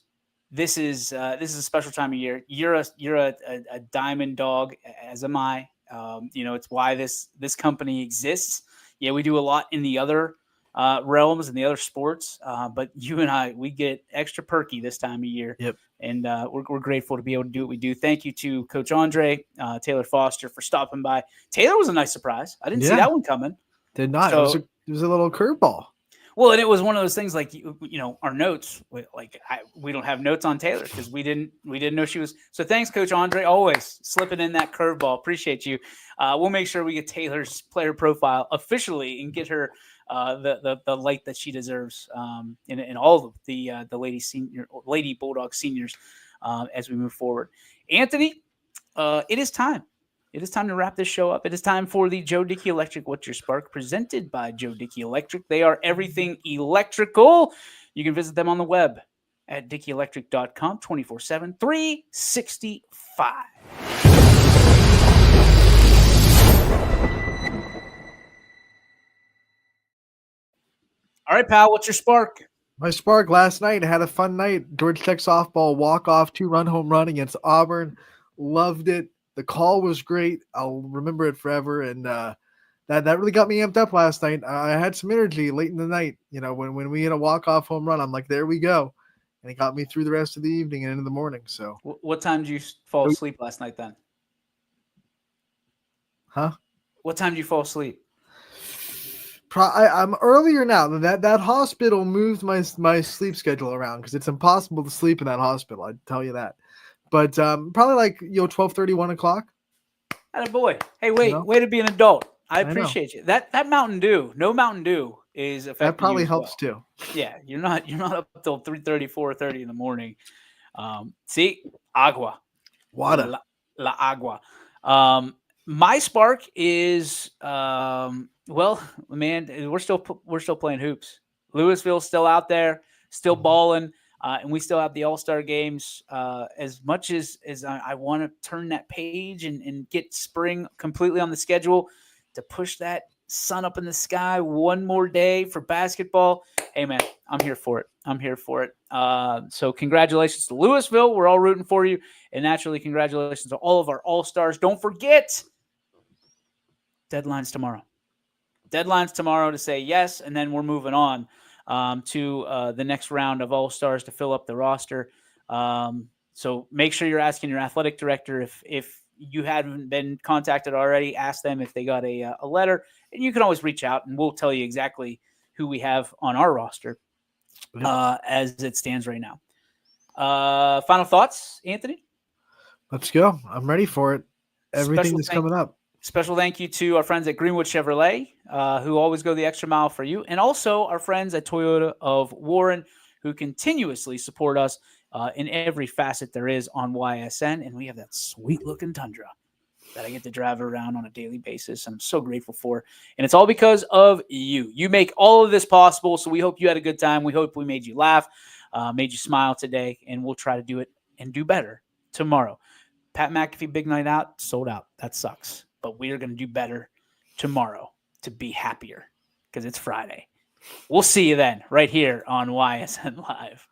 this is a special time of year. You're a diamond dog, as am I. It's why this company exists. Yeah, we do a lot in the other realms and the other sports, but you and I, we get extra perky this time of year. Yep. And we're grateful to be able to do what we do. Thank you to Coach Andre, Taylor Foster, for stopping by. Taylor was a nice surprise. I didn't see Yeah. that one coming. Did not. So- it was a little curveball. Well, and it was one of those things like our notes. We don't have notes on Taylor because we didn't know she was. So thanks, Coach Andre, always slipping in that curveball. Appreciate you. We'll make sure we get Taylor's player profile officially and get her the light that she deserves in all of the Lady Bulldog seniors as we move forward. Anthony, it is time. It is time to wrap this show up. It is time for the Joe Dickey Electric What's Your Spark, presented by Joe Dickey Electric. They are everything electrical. You can visit them on the web at dickieelectric.com 24/7, 365. All right, pal, what's your spark? My spark last night, I had a fun night. Georgia Tech softball walk-off 2-run home run against Auburn. Loved it. The call was great. I'll remember it forever. And that really got me amped up last night. I had some energy late in the night. When we had a walk-off home run, I'm like, there we go. And it got me through the rest of the evening and into the morning. So, What time did you fall asleep last night then? Huh? What time did you fall asleep? I'm earlier now. That hospital moved my sleep schedule around because it's impossible to sleep in that hospital. I tell you that. But probably like 12:30, 1 o'clock. Attaboy. Hey, way to be an adult. I know. appreciate you. That Mountain Dew, no Mountain Dew is affecting That probably you as helps well. too. Yeah, you're not up till 3:30, 4:30 in the morning. See, agua, Water. la agua. My spark is man, we're still playing hoops. Louisville's still out there, still balling. And we still have the All-Star games. As much as I want to turn that page and get spring completely on the schedule to push that sun up in the sky one more day for basketball, hey, man, I'm here for it. So congratulations to Louisville. We're all rooting for you. And naturally, congratulations to all of our All-Stars. Don't forget, deadline's tomorrow. To say yes, and then we're moving on to the next round of All-Stars to fill up the roster. So make sure you're asking your athletic director if you haven't been contacted already. Ask them if they got a letter, and you can always reach out, and we'll tell you exactly who we have on our roster as it stands right now. Final thoughts, Anthony? Let's go. I'm ready for it. Everything that's coming up. Special thank you to our friends at Greenwood Chevrolet, who always go the extra mile for you, and also our friends at Toyota of Warren, who continuously support us in every facet there is on YSN. And we have that sweet-looking Tundra that I get to drive around on a daily basis, and I'm so grateful for. And it's all because of you. You make all of this possible, so we hope you had a good time. We hope we made you laugh, made you smile today, and we'll try to do it and do better tomorrow. Pat McAfee Big Night Out, sold out. That sucks. But we are going to do better tomorrow to be happier because it's Friday. We'll see you then right here on YSN Live.